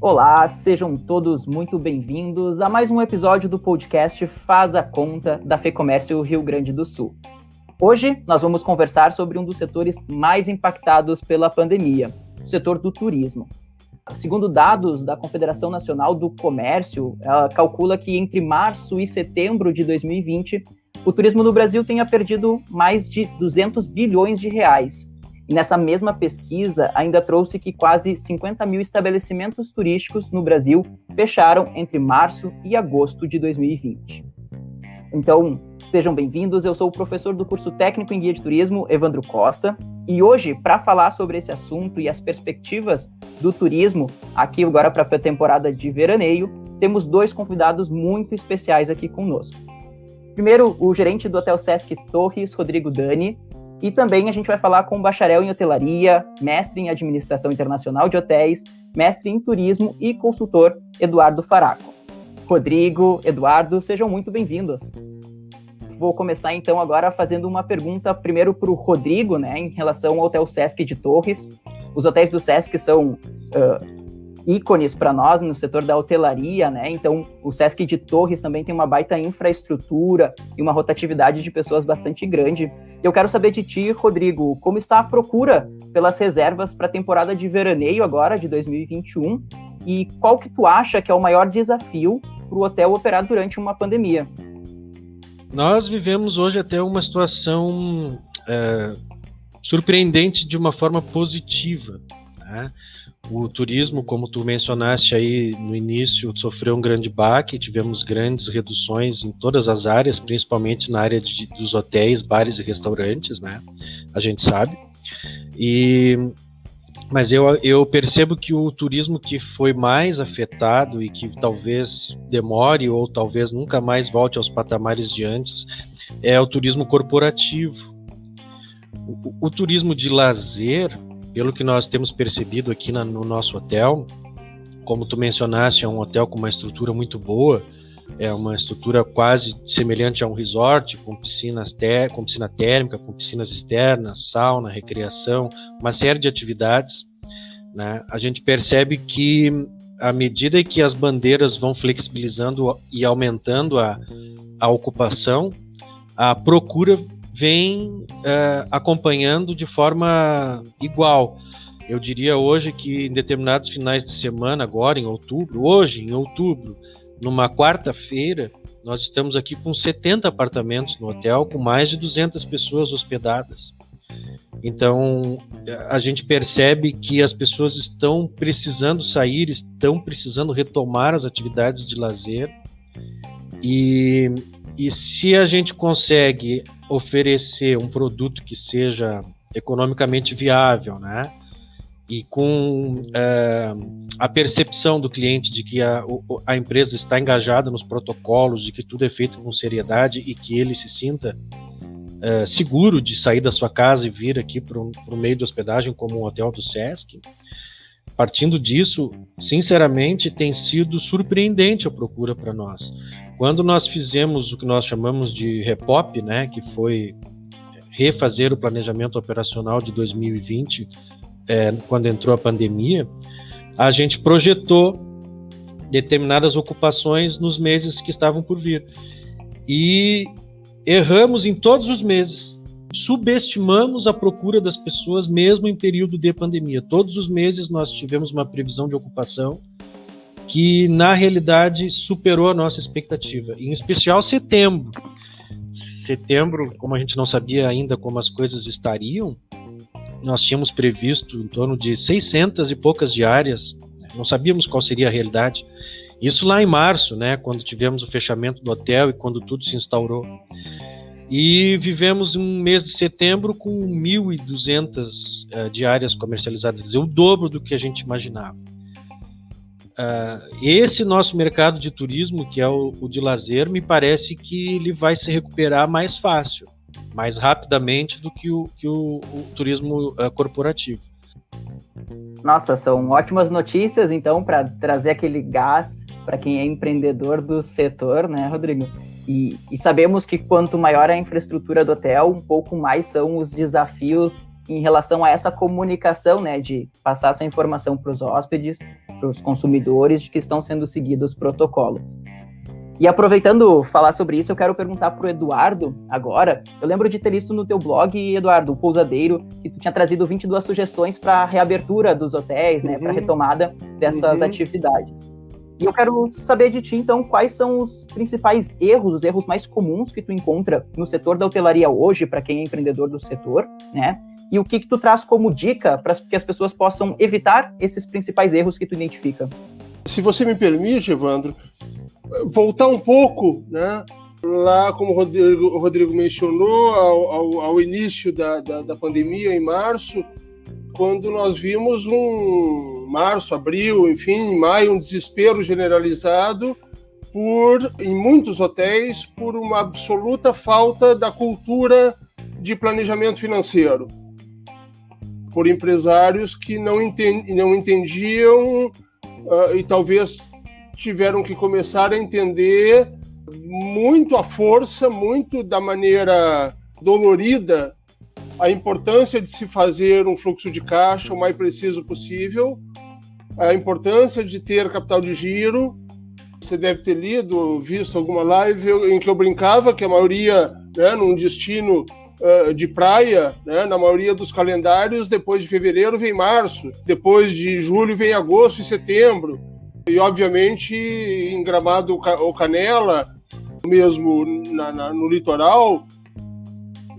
Olá, sejam todos muito bem-vindos a mais um episódio do podcast Faz a Conta da FEComércio Rio Grande do Sul. Hoje nós vamos conversar sobre um dos setores mais impactados pela pandemia, o setor do turismo. Segundo dados da Confederação Nacional do Comércio, ela calcula que entre março e setembro de 2020, o turismo no Brasil tenha perdido mais de 200 bilhões de reais. E nessa mesma pesquisa, ainda trouxe que quase 50 mil estabelecimentos turísticos no Brasil fecharam entre março e agosto de 2020. Então, sejam bem-vindos. Eu sou o professor do curso técnico em guia de turismo, Evandro Costa. E hoje, para falar sobre esse assunto e as perspectivas do turismo, aqui agora para a temporada de veraneio, temos dois convidados muito especiais aqui conosco. Primeiro, o gerente do Hotel Sesc Torres, Rodrigo Dani. E também a gente vai falar com o bacharel em hotelaria, mestre em administração internacional de hotéis, mestre em turismo e consultor Eduardo Faraco. Rodrigo, Eduardo, sejam muito bem-vindos. Vou começar então agora fazendo uma pergunta primeiro para o Rodrigo, né, em relação ao Hotel Sesc de Torres. Os hotéis do Sesc são ícones para nós no setor da hotelaria, né? Então o Sesc de Torres também tem uma baita infraestrutura e uma rotatividade de pessoas bastante grande. Eu quero saber de ti, Rodrigo, como está a procura pelas reservas para a temporada de veraneio agora, de 2021, e qual que tu acha que é o maior desafio para o hotel operar durante uma pandemia? Nós vivemos hoje até uma situação surpreendente de uma forma positiva, né? O turismo, como tu mencionaste aí no início, sofreu um grande baque, tivemos grandes reduções em todas as áreas, principalmente na área dos hotéis, bares e restaurantes, né? A gente sabe. Mas eu percebo que o turismo que foi mais afetado e que talvez demore ou talvez nunca mais volte aos patamares de antes é o turismo corporativo. O turismo de lazer, pelo que nós temos percebido aqui no nosso hotel, como tu mencionaste, é um hotel com uma estrutura muito boa, é uma estrutura quase semelhante a um resort, com piscina térmica, com piscinas externas, sauna, recreação, uma série de atividades, né? A gente percebe que, à medida que as bandeiras vão flexibilizando e aumentando a ocupação, a procura vem acompanhando de forma igual. Eu diria hoje que em determinados finais de semana, agora em outubro, numa quarta-feira, nós estamos aqui com 70 apartamentos no hotel, com mais de 200 pessoas hospedadas. Então, a gente percebe que as pessoas estão precisando sair, estão precisando retomar as atividades de lazer, e se a gente consegue oferecer um produto que seja economicamente viável, né? E com a percepção do cliente de que a empresa está engajada nos protocolos, de que tudo é feito com seriedade e que ele se sinta seguro de sair da sua casa e vir aqui para o meio de hospedagem como um hotel do Sesc, partindo disso, sinceramente, tem sido surpreendente a procura para nós. Quando nós fizemos o que nós chamamos de REPOP, né, que foi refazer o planejamento operacional de 2020, quando entrou a pandemia, a gente projetou determinadas ocupações nos meses que estavam por vir. E erramos em todos os meses. Subestimamos a procura das pessoas mesmo em período de pandemia. Todos os meses nós tivemos uma previsão de ocupação que, na realidade, superou a nossa expectativa. Em especial setembro. Setembro, como a gente não sabia ainda como as coisas estariam, nós tínhamos previsto em torno de 600 e poucas diárias, não sabíamos qual seria a realidade. Isso lá em março, né, quando tivemos o fechamento do hotel e quando tudo se instaurou. E vivemos um mês de setembro com 1.200 diárias comercializadas, quer dizer, o dobro do que a gente imaginava. Esse nosso mercado de turismo, que é o de lazer, me parece que ele vai se recuperar mais fácil, mais rapidamente do que o turismo corporativo. Nossa, são ótimas notícias, então, para trazer aquele gás para quem é empreendedor do setor, né, Rodrigo? E sabemos que quanto maior a infraestrutura do hotel, um pouco mais são os desafios em relação a essa comunicação, né, de passar essa informação para os hóspedes para os consumidores de que estão sendo seguidos os protocolos. E aproveitando falar sobre isso, eu quero perguntar para o Eduardo agora. Eu lembro de ter visto no teu blog, Eduardo, o Pousadeiro, que tu tinha trazido 22 sugestões para a reabertura dos hotéis, né, para a retomada dessas atividades. E eu quero saber de ti, então, quais são os principais erros, os erros mais comuns que tu encontra no setor da hotelaria hoje, para quem é empreendedor do setor, né? E o que tu traz como dica para que as pessoas possam evitar esses principais erros que tu identifica? Se você me permite, Evandro, voltar um pouco, né, lá, como o Rodrigo mencionou, ao início da pandemia, em março, quando nós vimos março, abril, enfim, maio, um desespero generalizado em muitos hotéis, por uma absoluta falta da cultura de planejamento financeiro, por empresários que não entendiam e talvez tiveram que começar a entender muito à força, muito da maneira dolorida, a importância de se fazer um fluxo de caixa o mais preciso possível, a importância de ter capital de giro. Você deve ter visto alguma live em que eu brincava que a maioria, né, num destino de praia, né, na maioria dos calendários, depois de fevereiro vem março, depois de julho vem agosto e setembro. E, obviamente, em Gramado ou Canela, mesmo no litoral,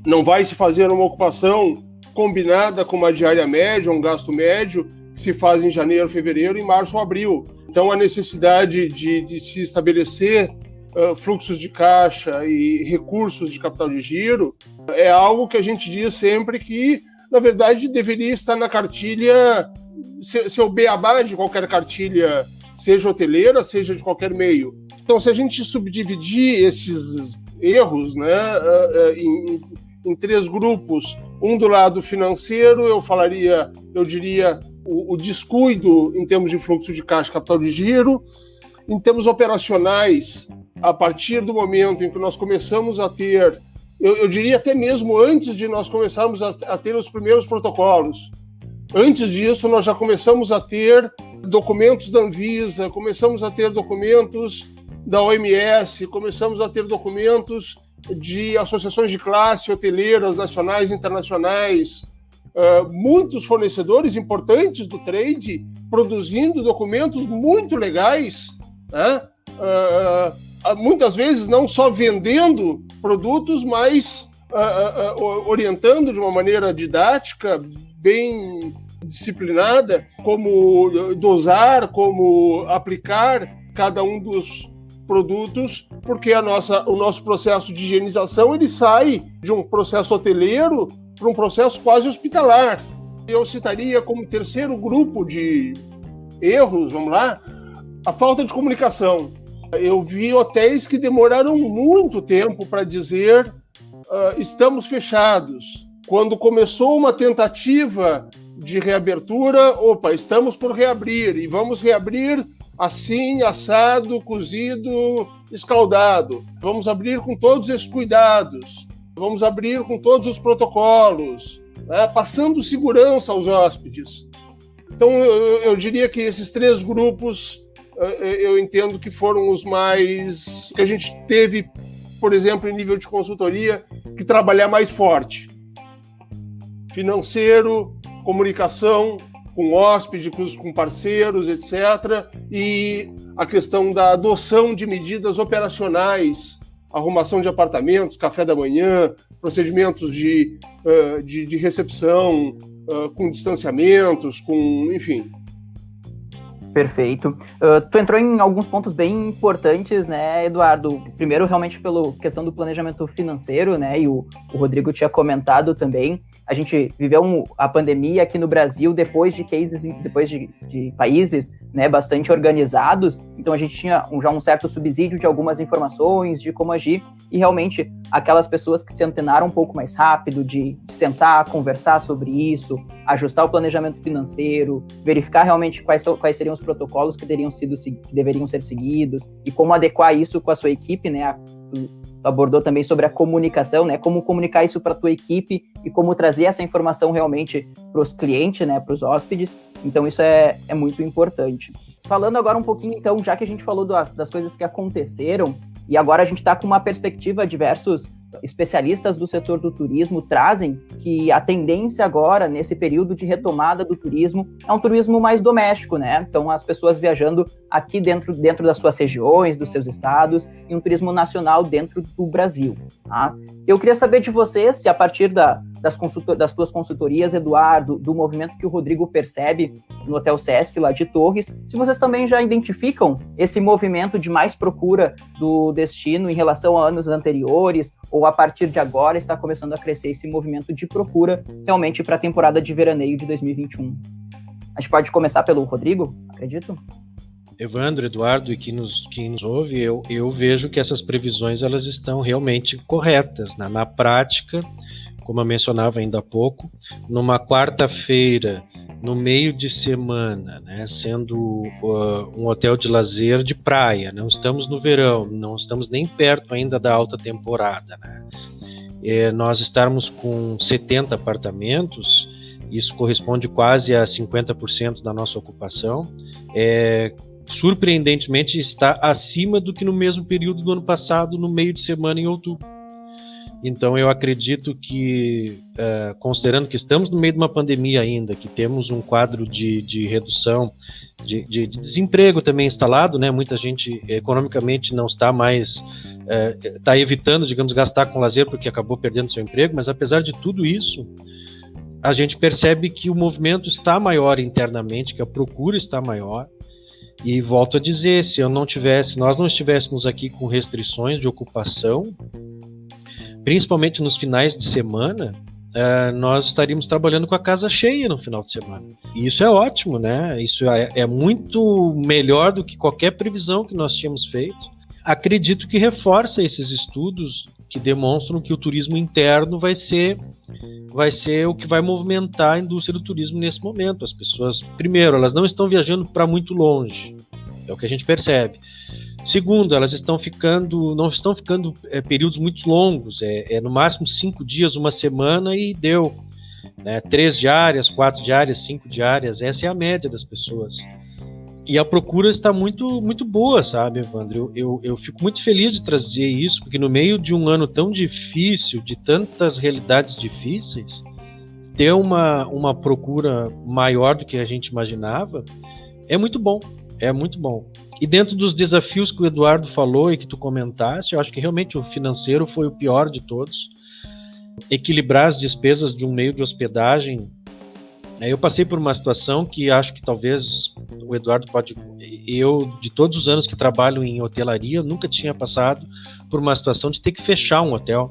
não vai se fazer uma ocupação combinada com uma diária média, um gasto médio, que se faz em janeiro, fevereiro, em março ou abril. Então, a necessidade de se estabelecer fluxos de caixa e recursos de capital de giro é algo que a gente diz sempre que, na verdade, deveria estar na cartilha, ser o beabá de qualquer cartilha, seja hoteleira, seja de qualquer meio. Então, se a gente subdividir esses erros, né, em 3 grupos, um do lado financeiro, eu diria o descuido em termos de fluxo de caixa, capital de giro. Em termos operacionais, a partir do momento em que nós começamos a ter, eu diria até mesmo antes de nós começarmos a ter os primeiros protocolos, antes disso nós já começamos a ter documentos da Anvisa, começamos a ter documentos da OMS, começamos a ter documentos de associações de classe hoteleiras nacionais e internacionais, muitos fornecedores importantes do trade produzindo documentos muito legais, né? Muitas vezes não só vendendo produtos, mas orientando de uma maneira didática, bem disciplinada, como dosar, como aplicar cada um dos produtos, porque o nosso processo de higienização ele sai de um processo hoteleiro para um processo quase hospitalar. Eu citaria como terceiro grupo de erros, vamos lá, a falta de comunicação. Eu vi hotéis que demoraram muito tempo para dizer estamos fechados. Quando começou uma tentativa de reabertura, estamos por reabrir, e vamos reabrir assim, assado, cozido, escaldado. Vamos abrir com todos esses cuidados, vamos abrir com todos os protocolos, né, passando segurança aos hóspedes. Então, eu diria que esses 3 grupos, eu entendo que foram os mais... que a gente teve, por exemplo, em nível de consultoria, que trabalhar mais forte. Financeiro, comunicação com hóspedes, com parceiros, etc. E a questão da adoção de medidas operacionais, arrumação de apartamentos, café da manhã, procedimentos de recepção, com distanciamentos, enfim. Perfeito. Tu entrou em alguns pontos bem importantes, né, Eduardo? Primeiro, realmente, pela questão do planejamento financeiro, né, e o Rodrigo tinha comentado também. A gente viveu a pandemia aqui no Brasil depois de países, né, bastante organizados, então a gente tinha já um certo subsídio de algumas informações, de como agir, e realmente aquelas pessoas que se antenaram um pouco mais rápido, de sentar, conversar sobre isso, ajustar o planejamento financeiro, verificar realmente quais seriam os protocolos que deveriam ser seguidos, e como adequar isso com a sua equipe, né? Tu abordou também sobre a comunicação, né? Como comunicar isso para a tua equipe e como trazer essa informação realmente para os clientes, né? Para os hóspedes. Então isso é muito importante. Falando agora um pouquinho, então, já que a gente falou das coisas que aconteceram, e agora a gente está com uma perspectiva, diversos especialistas do setor do turismo trazem que a tendência agora, nesse período de retomada do turismo, é um turismo mais doméstico, né? Então, as pessoas viajando aqui dentro das suas regiões, dos seus estados, e um turismo nacional dentro do Brasil. Tá? Eu queria saber de vocês, se a partir das tuas consultorias, Eduardo, do movimento que o Rodrigo percebe no Hotel Sesc, lá de Torres, se vocês também já identificam esse movimento de mais procura do destino em relação a anos anteriores, ou a partir de agora está começando a crescer esse movimento de procura realmente para a temporada de veraneio de 2021. A gente pode começar pelo Rodrigo, acredito? Evandro, Eduardo e quem nos ouve, eu vejo que essas previsões elas estão realmente corretas. Na prática, como eu mencionava ainda há pouco, numa quarta-feira, no meio de semana, né, sendo um hotel de lazer de praia, não estamos no verão, não estamos nem perto ainda da alta temporada, né? Nós estarmos com 70 apartamentos, isso corresponde quase a 50% da nossa ocupação, surpreendentemente está acima do que no mesmo período do ano passado, no meio de semana em outubro. Então eu acredito que, considerando que estamos no meio de uma pandemia ainda, que temos um quadro de redução de desemprego também instalado, né? Muita gente economicamente não está mais, está evitando, digamos, gastar com lazer porque acabou perdendo seu emprego, mas apesar de tudo isso, a gente percebe que o movimento está maior internamente, que a procura está maior. E volto a dizer, se nós não estivéssemos aqui com restrições de ocupação, principalmente nos finais de semana, nós estaríamos trabalhando com a casa cheia no final de semana. E isso é ótimo, né? Isso é muito melhor do que qualquer previsão que nós tínhamos feito. Acredito que reforça esses estudos que demonstram que o turismo interno vai ser o que vai movimentar a indústria do turismo nesse momento. As pessoas, primeiro, elas não estão viajando para muito longe, é o que a gente percebe. Segundo, elas não estão ficando períodos muito longos, no máximo 5 dias, uma semana e deu. Né? 3 diárias, 4 diárias, 5 diárias, essa é a média das pessoas. E a procura está muito, muito boa, sabe, Evandro? Eu fico muito feliz de trazer isso, porque no meio de um ano tão difícil, de tantas realidades difíceis, ter uma procura maior do que a gente imaginava é muito bom, é muito bom. E dentro dos desafios que o Eduardo falou e que tu comentaste, eu acho que realmente o financeiro foi o pior de todos. Equilibrar as despesas de um meio de hospedagem. Eu passei por uma situação que acho que talvez o Eduardo pode... Eu, de todos os anos que trabalho em hotelaria, nunca tinha passado por uma situação de ter que fechar um hotel,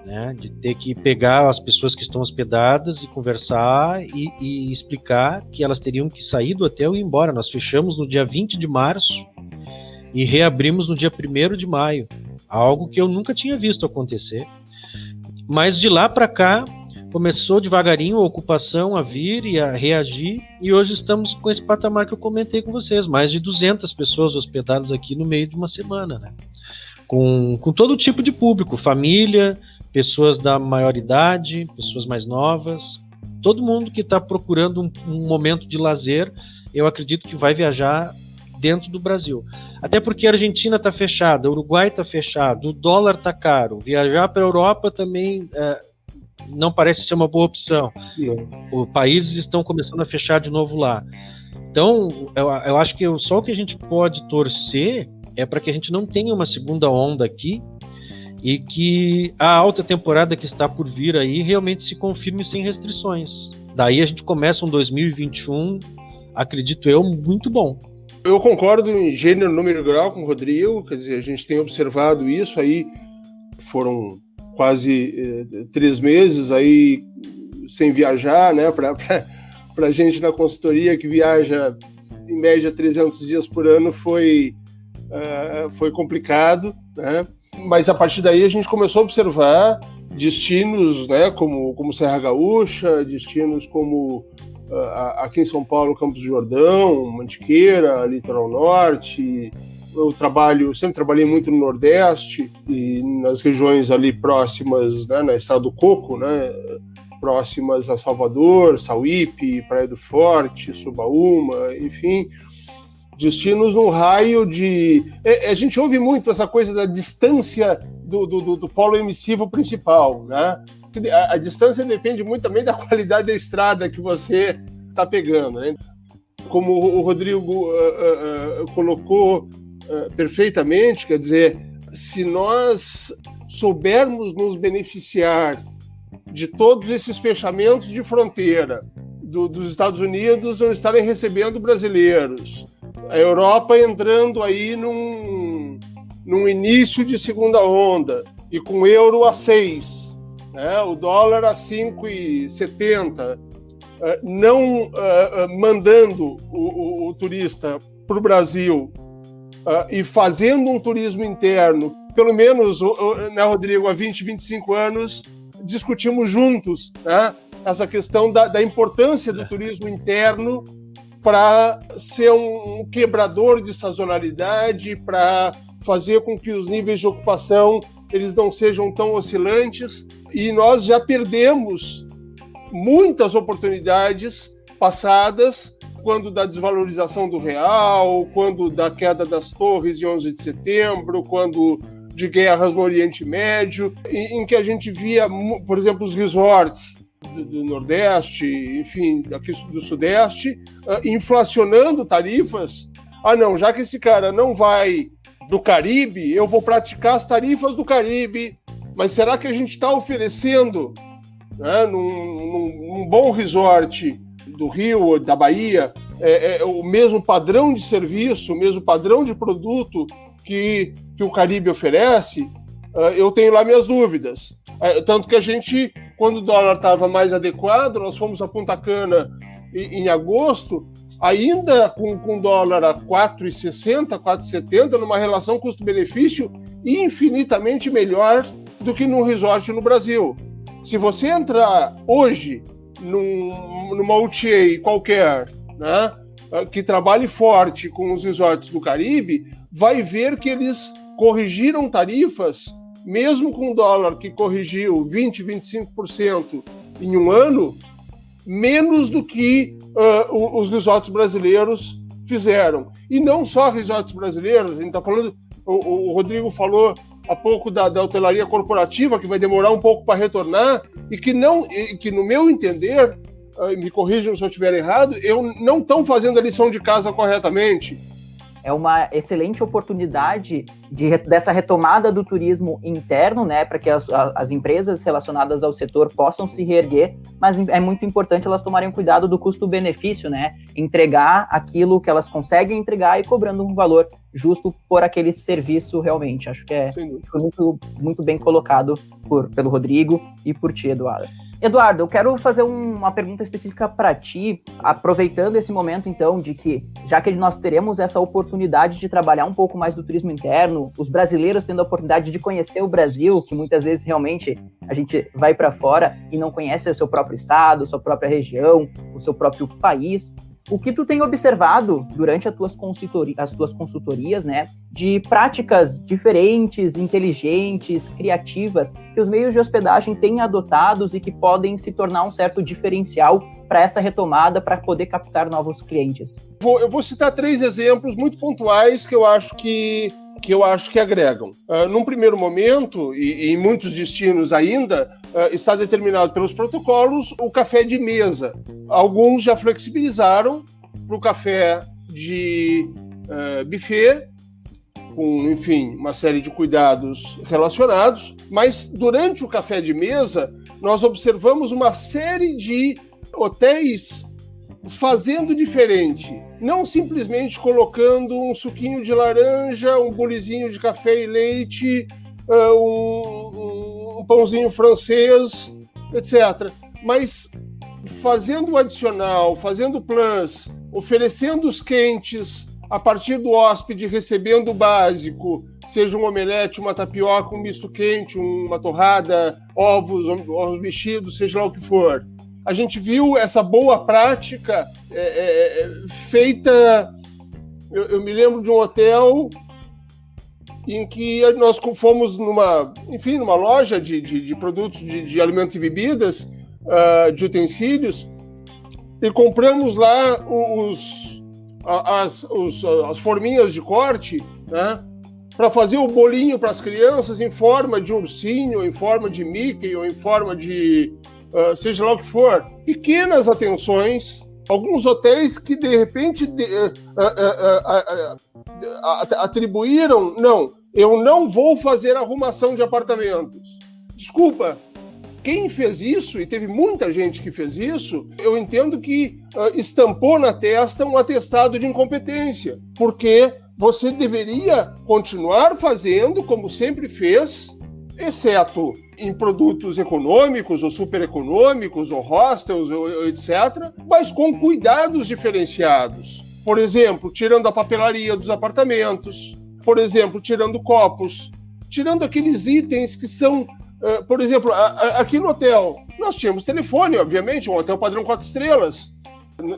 né? De ter que pegar as pessoas que estão hospedadas e conversar e explicar que elas teriam que sair do hotel e ir embora. Nós fechamos no dia 20 de março e reabrimos no dia 1º de maio, algo que eu nunca tinha visto acontecer. Mas de lá para cá, começou devagarinho a ocupação a vir e a reagir, e hoje estamos com esse patamar que eu comentei com vocês, mais de 200 pessoas hospedadas aqui no meio de uma semana, né? Com todo tipo de público, família, pessoas da maioridade, pessoas mais novas, todo mundo que está procurando um momento de lazer, eu acredito que vai viajar dentro do Brasil. Até porque a Argentina está fechada, o Uruguai está fechado, o dólar está caro, viajar para a Europa também não parece ser uma boa opção. Os países estão começando a fechar de novo lá. Então, eu acho que só o que a gente pode torcer é para que a gente não tenha uma segunda onda aqui e que a alta temporada que está por vir aí realmente se confirme sem restrições. Daí a gente começa um 2021, acredito eu, muito bom. Eu concordo em gênero, número e grau com o Rodrigo, quer dizer, a gente tem observado isso aí, foram quase 3 meses aí sem viajar, né, para a gente na consultoria que viaja em média 300 dias por ano foi complicado, né, mas a partir daí a gente começou a observar destinos, né, como Serra Gaúcha, destinos como aqui em São Paulo, Campos do Jordão, Mantiqueira, Litoral Norte. Eu sempre trabalhei muito no Nordeste e nas regiões ali próximas, né, na Estrada do Coco, né, próximas a Salvador, Sauípe, Praia do Forte, Subaúma, enfim. Destinos num raio de... A gente ouve muito essa coisa da distância do polo emissivo principal, né? A distância depende muito também da qualidade da estrada que você está pegando, né? Como o Rodrigo colocou perfeitamente, quer dizer, se nós soubermos nos beneficiar de todos esses fechamentos de fronteira dos Estados Unidos não estarem recebendo brasileiros, a Europa entrando aí num início de segunda onda, e com o euro a 6, né, o dólar a 5,70, não mandando o turista para o Brasil e fazendo um turismo interno, pelo menos, né, Rodrigo, há 20, 25 anos, discutimos juntos, né, essa questão da importância do turismo interno para ser um quebrador de sazonalidade, para fazer com que os níveis de ocupação eles não sejam tão oscilantes, e nós já perdemos muitas oportunidades passadas, quando da desvalorização do real, quando da queda das torres de 11 de setembro, quando de guerras no Oriente Médio, em que a gente via, por exemplo, os resorts do Nordeste, enfim, aqui do Sudeste, inflacionando tarifas. Não, já que esse cara não vai do Caribe, eu vou praticar as tarifas do Caribe. Mas será que a gente está oferecendo, né, num bom resort do Rio ou da Bahia, o mesmo padrão de serviço, o mesmo padrão de produto que o Caribe oferece? Eu tenho lá minhas dúvidas. Tanto que a gente, quando o dólar estava mais adequado, nós fomos a Punta Cana em agosto, ainda com dólar a 4,60, 4,70, numa relação custo-benefício infinitamente melhor do que num resort no Brasil. Se você entrar hoje numa OTA qualquer, né, que trabalhe forte com os resorts do Caribe, vai ver que eles corrigiram tarifas, mesmo com o dólar que corrigiu 20%, 25% em um ano, menos do que os resorts brasileiros fizeram. E não só resorts brasileiros, a gente está falando, o Rodrigo falou há pouco da hotelaria corporativa, que vai demorar um pouco para retornar, e que no meu entender, me corrijam se eu estiver errado, não estão fazendo a lição de casa corretamente. É uma excelente oportunidade dessa retomada do turismo interno, né, para que as empresas relacionadas ao setor possam se reerguer, mas é muito importante elas tomarem cuidado do custo-benefício, né, entregar aquilo que elas conseguem entregar e cobrando um valor justo por aquele serviço realmente. Acho que foi muito, muito bem colocado pelo Rodrigo e por ti, Eduardo. Eduardo, eu quero fazer uma pergunta específica para ti, aproveitando esse momento, então, de que, já que nós teremos essa oportunidade de trabalhar um pouco mais do turismo interno, os brasileiros tendo a oportunidade de conhecer o Brasil, que muitas vezes realmente a gente vai para fora e não conhece o seu próprio estado, sua própria região, o seu próprio país. O que tu tem observado durante as tuas consultorias, né, de práticas diferentes, inteligentes, criativas, que os meios de hospedagem têm adotados e que podem se tornar um certo diferencial para essa retomada, para poder captar novos clientes? Eu vou citar 3 exemplos muito pontuais que eu acho que agregam. Num primeiro momento, e em muitos destinos ainda, está determinado pelos protocolos o café de mesa. Alguns já flexibilizaram para o café de buffet, com, enfim, uma série de cuidados relacionados, mas durante o café de mesa, nós observamos uma série de hotéis fazendo diferente, não simplesmente colocando um suquinho de laranja, um bolezinho de café e leite, um pãozinho francês, etc. Mas fazendo o adicional, fazendo o plus, oferecendo os quentes a partir do hóspede, recebendo o básico, seja um omelete, uma tapioca, um misto quente, uma torrada, ovos mexidos, seja lá o que for. A gente viu essa boa prática feita... Eu me lembro de um hotel em que nós fomos numa loja de produtos de alimentos e bebidas, de utensílios, e compramos lá as forminhas de corte, né? Para fazer o bolinho para as crianças em forma de ursinho, em forma de Mickey, ou em forma de seja lá o que for. Pequenas atenções, alguns hotéis que de repente atribuíram, não, eu não vou fazer arrumação de apartamentos. Desculpa, quem fez isso, e teve muita gente que fez isso, eu entendo que estampou na testa um atestado de incompetência, porque você deveria continuar fazendo como sempre fez, exceto em produtos econômicos ou super econômicos, ou hostels, ou etc., mas com cuidados diferenciados. Por exemplo, tirando a papelaria dos apartamentos, por exemplo, tirando copos, tirando aqueles itens que são... por exemplo, aqui no hotel, nós tínhamos telefone, obviamente, um hotel padrão 4 estrelas.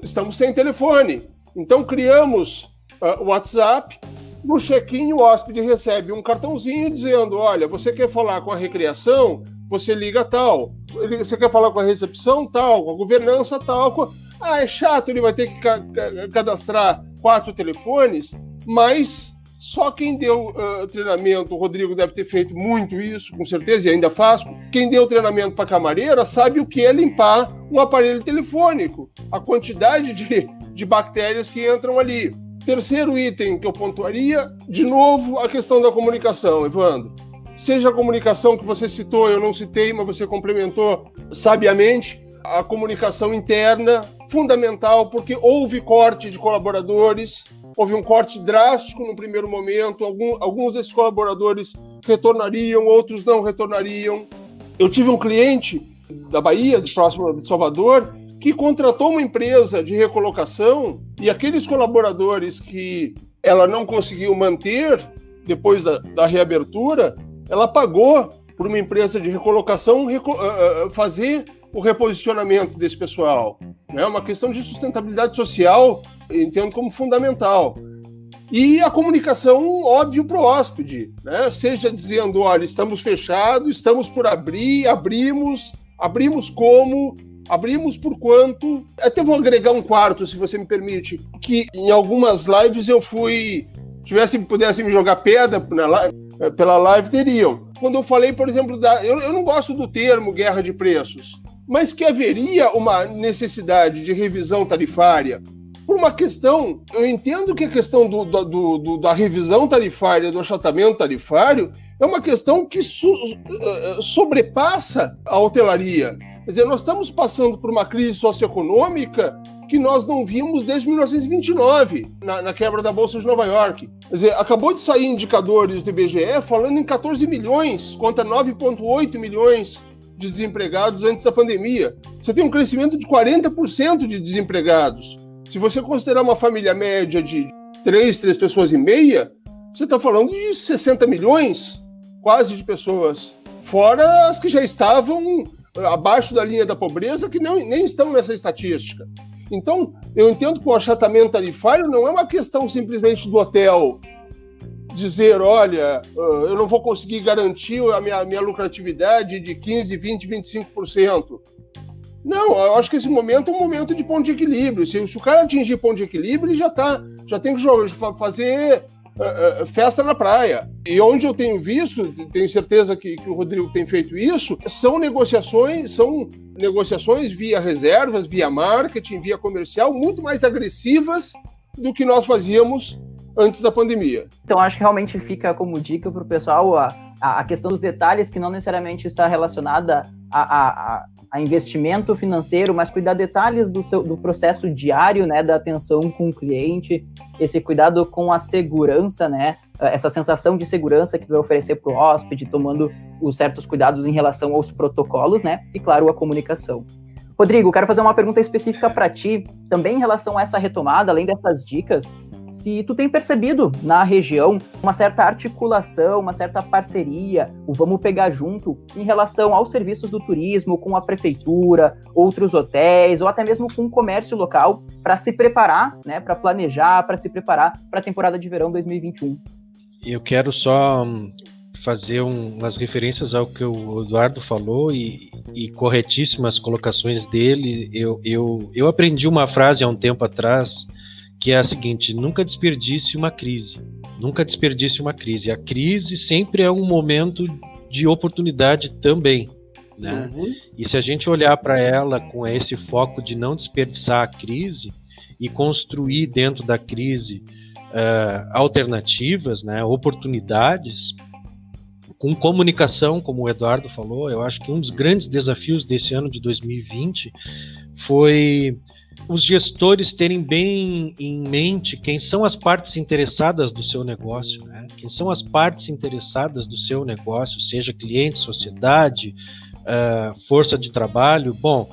Estamos sem telefone. Então, criamos o WhatsApp. No check-in, o hóspede recebe um cartãozinho dizendo, olha, você quer falar com a recreação? Você liga tal. Você quer falar com a recepção? Tal. Com a governança? Tal. É chato, ele vai ter que cadastrar 4 telefones, mas... Só quem deu treinamento, o Rodrigo deve ter feito muito isso, com certeza, e ainda faz. Quem deu treinamento para camareira sabe o que é limpar um aparelho telefônico, a quantidade de bactérias que entram ali. Terceiro item que eu pontuaria, de novo, a questão da comunicação, Evandro. Seja a comunicação que você citou, eu não citei, mas você complementou sabiamente, a comunicação interna, fundamental, porque houve corte de colaboradores. Houve um corte drástico no primeiro momento, alguns desses colaboradores retornariam, outros não retornariam. Eu tive um cliente da Bahia, próximo de Salvador, que contratou uma empresa de recolocação e aqueles colaboradores que ela não conseguiu manter depois da reabertura, ela pagou por uma empresa de recolocação fazer o reposicionamento desse pessoal. É uma questão de sustentabilidade social, eu entendo como fundamental. E a comunicação, óbvio, para o hóspede, né? Seja dizendo, olha, estamos fechados, estamos por abrir, abrimos como, abrimos por quanto. Até vou agregar um quarto, se você me permite, que em algumas lives eu pudessem me jogar pedra pela live, teriam. Quando eu falei, por exemplo, eu não gosto do termo guerra de preços, mas que haveria uma necessidade de revisão tarifária. Por uma questão, eu entendo que a questão da revisão tarifária, do achatamento tarifário, é uma questão que sobrepassa a hotelaria. Quer dizer, nós estamos passando por uma crise socioeconômica que nós não vimos desde 1929, na quebra da Bolsa de Nova York. Quer dizer, acabou de sair indicadores do IBGE falando em 14 milhões contra 9,8 milhões de desempregados antes da pandemia. Você tem um crescimento de 40% de desempregados. Se você considerar uma família média de 3 pessoas e meia, você está falando de 60 milhões, quase, de pessoas. Fora as que já estavam abaixo da linha da pobreza, que nem estão nessa estatística. Então, eu entendo que o achatamento tarifário não é uma questão simplesmente do hotel dizer, olha, eu não vou conseguir garantir a minha lucratividade de 15%, 20%, 25%. Não, eu acho que esse momento é um momento de ponto de equilíbrio. Se o cara atingir ponto de equilíbrio, ele já tem que fazer festa na praia. E onde eu tenho visto, tenho certeza que o Rodrigo tem feito isso, são negociações via reservas, via marketing, via comercial, muito mais agressivas do que nós fazíamos antes da pandemia. Então, acho que realmente fica como dica para o pessoal a questão dos detalhes, que não necessariamente está relacionada a investimento financeiro, mas cuidar detalhes do processo diário, né, da atenção com o cliente, esse cuidado com a segurança, né, essa sensação de segurança que vai oferecer para o hóspede, tomando os certos cuidados em relação aos protocolos, né, e claro, a comunicação. Rodrigo, quero fazer uma pergunta específica para ti, também em relação a essa retomada, além dessas dicas, se tu tem percebido na região uma certa articulação, uma certa parceria, o vamos pegar junto em relação aos serviços do turismo, com a prefeitura, outros hotéis, ou até mesmo com o comércio local, para se preparar, né, para planejar, para se preparar para a temporada de verão 2021. Eu quero só fazer umas referências ao que o Eduardo falou e corretíssimas colocações dele. Eu aprendi uma frase há um tempo atrás que é a seguinte: nunca desperdice uma crise. Nunca desperdice uma crise. A crise sempre é um momento de oportunidade também, né? E se a gente olhar para ela com esse foco de não desperdiçar a crise e construir dentro da crise alternativas, né, oportunidades, com comunicação, como o Eduardo falou, eu acho que um dos grandes desafios desse ano de 2020 foi os gestores terem bem em mente quem são as partes interessadas do seu negócio, né? Quem são as partes interessadas do seu negócio, seja cliente, sociedade, força de trabalho. Bom,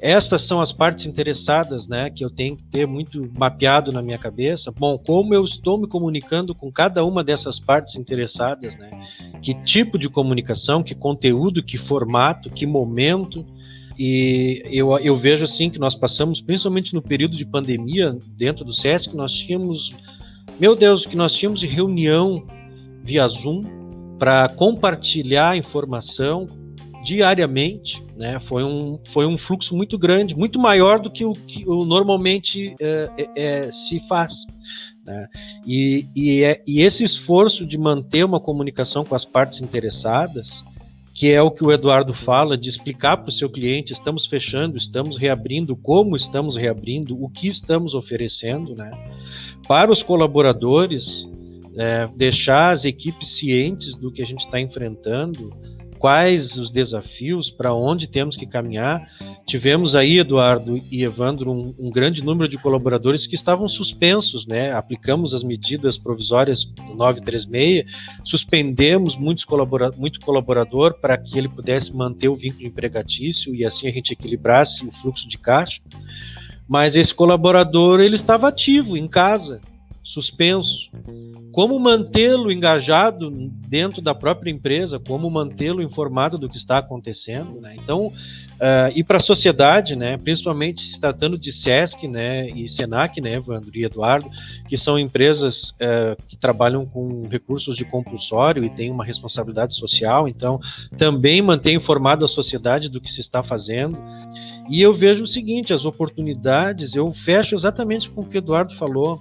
essas são as partes interessadas, né, que eu tenho que ter muito mapeado na minha cabeça. Bom, como eu estou me comunicando com cada uma dessas partes interessadas, né? Que tipo de comunicação, que conteúdo, que formato, que momento. E eu vejo assim que nós passamos, principalmente no período de pandemia, dentro do SESC, nós tínhamos, meu Deus, que nós tínhamos de reunião via Zoom para compartilhar informação diariamente, né? Foi um fluxo muito grande, muito maior do que o normalmente se faz, né? E esse esforço de manter uma comunicação com as partes interessadas, que é o que o Eduardo fala, de explicar para o seu cliente: estamos fechando, estamos reabrindo, como estamos reabrindo, o que estamos oferecendo, né? Para os colaboradores, deixar as equipes cientes do que a gente está enfrentando, quais os desafios, para onde temos que caminhar. Tivemos aí, Eduardo e Evandro, um grande número de colaboradores que estavam suspensos, né? Aplicamos as medidas provisórias do 936, suspendemos muito colaborador para que ele pudesse manter o vínculo empregatício e assim a gente equilibrasse o fluxo de caixa. Mas esse colaborador, ele estava ativo em casa, suspenso. Como mantê-lo engajado dentro da própria empresa, como mantê-lo informado do que está acontecendo, né? Então, e para a sociedade, né, principalmente se tratando de SESC, né, e SENAC, né, Evandro e Eduardo, que são empresas que trabalham com recursos de compulsório e têm uma responsabilidade social, então também mantém informada a sociedade do que se está fazendo. E eu vejo o seguinte: as oportunidades, eu fecho exatamente com o que o Eduardo falou.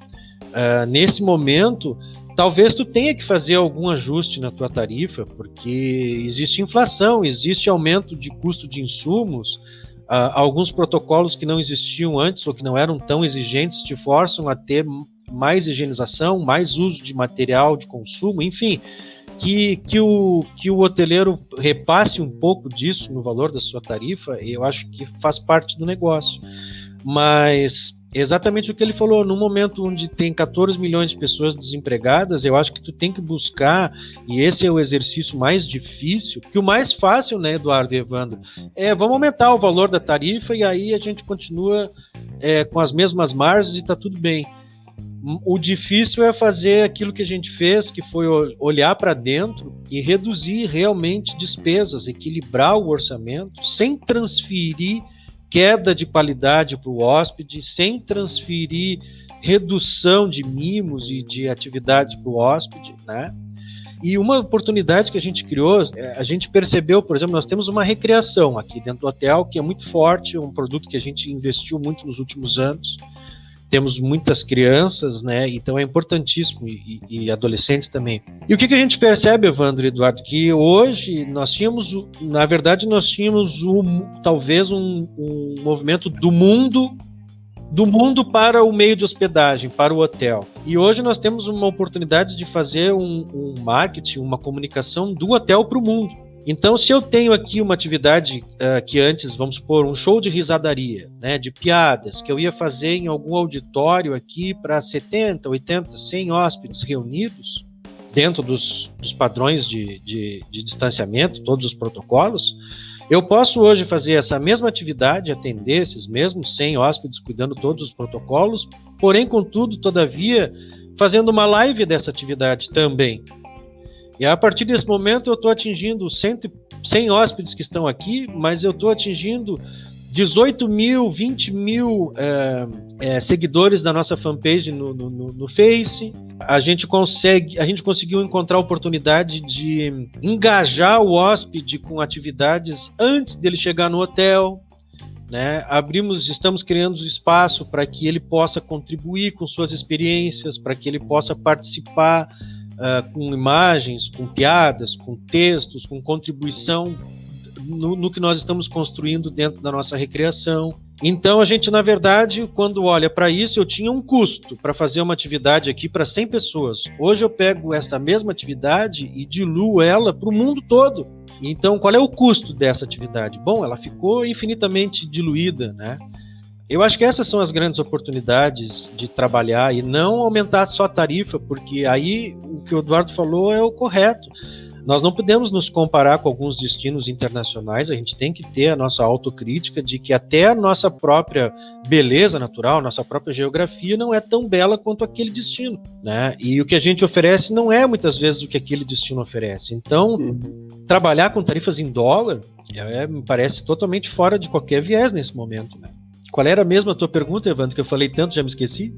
Nesse momento, talvez tu tenha que fazer algum ajuste na tua tarifa, porque existe inflação, existe aumento de custo de insumos, alguns protocolos que não existiam antes ou que não eram tão exigentes te forçam a ter mais higienização, mais uso de material de consumo, enfim, que o hoteleiro repasse um pouco disso no valor da sua tarifa, eu acho que faz parte do negócio. Mas exatamente o que ele falou: no momento onde tem 14 milhões de pessoas desempregadas, eu acho que tu tem que buscar, e esse é o exercício mais difícil, que o mais fácil, né, Eduardo e Evandro, vamos aumentar o valor da tarifa e aí a gente continua com as mesmas margens e tá tudo bem. O difícil é fazer aquilo que a gente fez, que foi olhar para dentro e reduzir realmente despesas, equilibrar o orçamento, sem transferir queda de qualidade para o hóspede, sem transferir redução de mimos e de atividades para o hóspede, né? E uma oportunidade que a gente criou, a gente percebeu, por exemplo, nós temos uma recreação aqui dentro do hotel, que é muito forte, um produto que a gente investiu muito nos últimos anos. Temos muitas crianças, né? Então é importantíssimo, e adolescentes também. E o que a gente percebe, Evandro e Eduardo, que hoje nós tínhamos, na verdade, talvez um movimento do mundo para o meio de hospedagem, para o hotel. E hoje nós temos uma oportunidade de fazer um marketing, uma comunicação do hotel para o mundo. Então, se eu tenho aqui uma atividade que antes, vamos supor, um show de risadaria, né, de piadas, que eu ia fazer em algum auditório aqui para 70, 80, 100 hóspedes reunidos, dentro dos padrões de distanciamento, todos os protocolos, eu posso hoje fazer essa mesma atividade, atender esses mesmos 100 hóspedes, cuidando todos os protocolos, porém, contudo, todavia, fazendo uma live dessa atividade também. E a partir desse momento eu estou atingindo 100 hóspedes que estão aqui, mas eu estou atingindo 18 mil, 20 mil seguidores da nossa fanpage no Face. A gente conseguiu encontrar a oportunidade de engajar o hóspede com atividades antes dele chegar no hotel. né? Estamos criando espaço para que ele possa contribuir com suas experiências, para que ele possa participar com imagens, com piadas, com textos, com contribuição no que nós estamos construindo dentro da nossa recreação. Então, a gente, na verdade, quando olha para isso, eu tinha um custo para fazer uma atividade aqui para 100 pessoas. Hoje eu pego essa mesma atividade e diluo ela para o mundo todo. Então, qual é o custo dessa atividade? Bom, ela ficou infinitamente diluída, né? Eu acho que essas são as grandes oportunidades de trabalhar e não aumentar só a tarifa, porque aí o que o Eduardo falou é o correto. Nós não podemos nos comparar com alguns destinos internacionais, a gente tem que ter a nossa autocrítica de que até a nossa própria beleza natural, nossa própria geografia não é tão bela quanto aquele destino, né? E o que a gente oferece não é muitas vezes o que aquele destino oferece. Então, trabalhar com tarifas em dólar me parece totalmente fora de qualquer viés nesse momento, né? Qual era mesmo a tua pergunta, Evandro, que eu falei tanto, já me esqueci?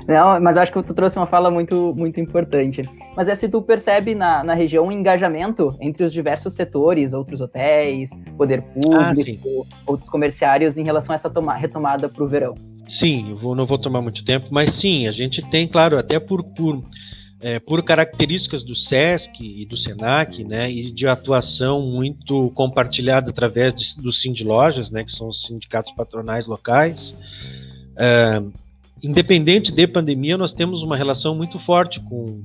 Não, mas acho que tu trouxe uma fala muito, muito importante. Mas se tu percebe na região um engajamento entre os diversos setores, outros hotéis, poder público, outros comerciários, em relação a essa retomada para o verão. Sim, não vou tomar muito tempo, mas sim, a gente tem, claro, até por características do SESC e do SENAC, né, e de atuação muito compartilhada através dos Sindlojas, né, que são os sindicatos patronais locais. Independente de pandemia, nós temos uma relação muito forte com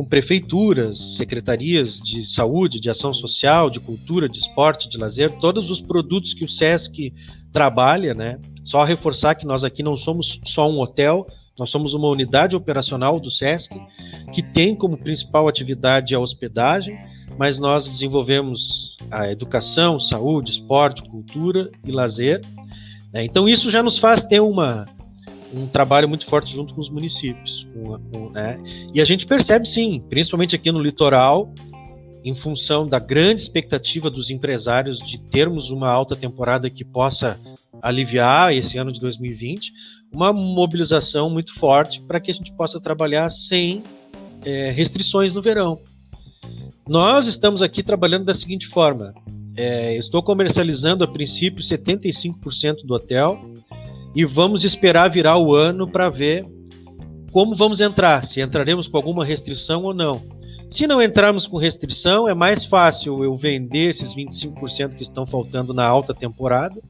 prefeituras, secretarias de saúde, de ação social, de cultura, de esporte, de lazer, todos os produtos que o SESC trabalha, né? Só reforçar que nós aqui não somos só um hotel, nós somos uma unidade operacional do SESC, que tem como principal atividade a hospedagem, mas nós desenvolvemos a educação, saúde, esporte, cultura e lazer, né? Então isso já nos faz ter um trabalho muito forte junto com os municípios, né? E a gente percebe sim, principalmente aqui no litoral, em função da grande expectativa dos empresários de termos uma alta temporada que possa aliviar esse ano de 2020, uma mobilização muito forte para que a gente possa trabalhar sem restrições no verão. Nós estamos aqui trabalhando da seguinte forma, estou comercializando a princípio 75% do hotel, e vamos esperar virar o ano para ver como vamos entrar, se entraremos com alguma restrição ou não. Se não entrarmos com restrição, é mais fácil eu vender esses 25% que estão faltando na alta temporada,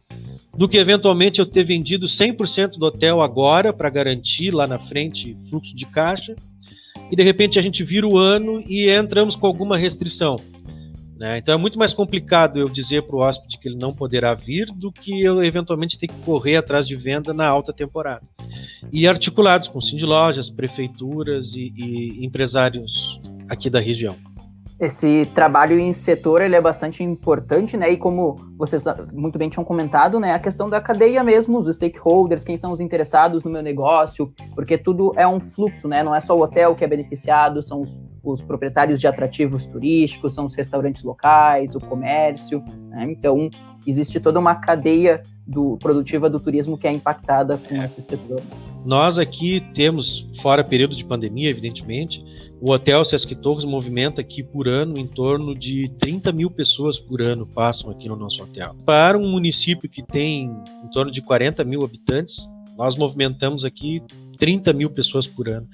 do que eventualmente eu ter vendido 100% do hotel agora para garantir lá na frente fluxo de caixa, e de repente a gente vira o ano e entramos com alguma restrição. Então é muito mais complicado eu dizer para o hóspede que ele não poderá vir do que eu eventualmente ter que correr atrás de venda na alta temporada. E articulados com Sindlojas, prefeituras e empresários aqui da região. Esse trabalho em setor ele é bastante importante, né? E como vocês muito bem tinham comentado, né? A questão da cadeia mesmo, os stakeholders, quem são os interessados no meu negócio, porque tudo é um fluxo, né? Não é só o hotel que é beneficiado, são os proprietários de atrativos turísticos, são os restaurantes locais, o comércio, né? Então, existe toda uma cadeia produtiva do turismo que é impactada com esse setor. Nós aqui temos, fora período de pandemia, evidentemente, o Hotel Sesc Torres movimenta aqui por ano em torno de 30 mil pessoas por ano passam aqui no nosso hotel. Para um município que tem em torno de 40 mil habitantes, nós movimentamos aqui 30 mil pessoas por ano,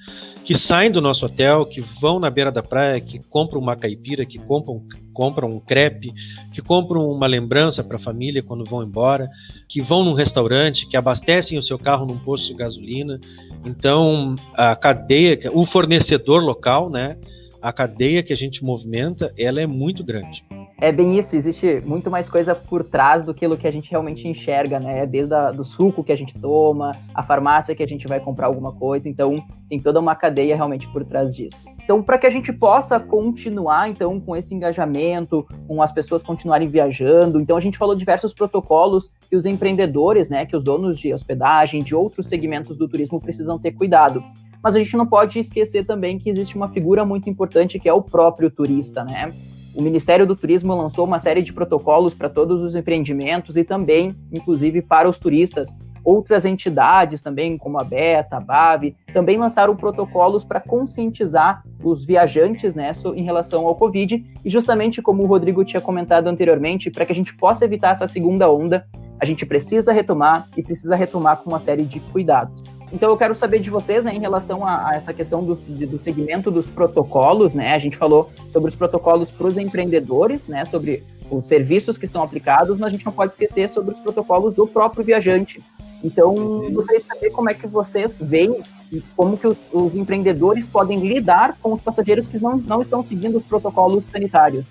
que saem do nosso hotel, que vão na beira da praia, que compram uma caipira, que compram um crepe, que compram uma lembrança para a família quando vão embora, que vão num restaurante, que abastecem o seu carro num posto de gasolina. Então, a cadeia, o fornecedor local, né, a cadeia que a gente movimenta, ela é muito grande. É bem isso, existe muito mais coisa por trás do que aquilo que a gente realmente enxerga, né? Desde do suco que a gente toma, a farmácia que a gente vai comprar alguma coisa, então tem toda uma cadeia realmente por trás disso. Então, para que a gente possa continuar, então, com esse engajamento, com as pessoas continuarem viajando, então a gente falou de diversos protocolos que os empreendedores, né, que os donos de hospedagem, de outros segmentos do turismo precisam ter cuidado. Mas a gente não pode esquecer também que existe uma figura muito importante que é o próprio turista, né? O Ministério do Turismo lançou uma série de protocolos para todos os empreendimentos e também, inclusive, para os turistas. Outras entidades também, como a Beta, a BAV, também lançaram protocolos para conscientizar os viajantes, né, em relação ao Covid. E justamente como o Rodrigo tinha comentado anteriormente, para que a gente possa evitar essa segunda onda, a gente precisa retomar e precisa retomar com uma série de cuidados. Então eu quero saber de vocês, né, em relação a essa questão do segmento dos protocolos, né? A gente falou sobre os protocolos para os empreendedores, né, sobre os serviços que são aplicados, mas a gente não pode esquecer sobre os protocolos do próprio viajante. Então, gostaria de saber como é que vocês veem e como que os empreendedores podem lidar com os passageiros que não estão seguindo os protocolos sanitários.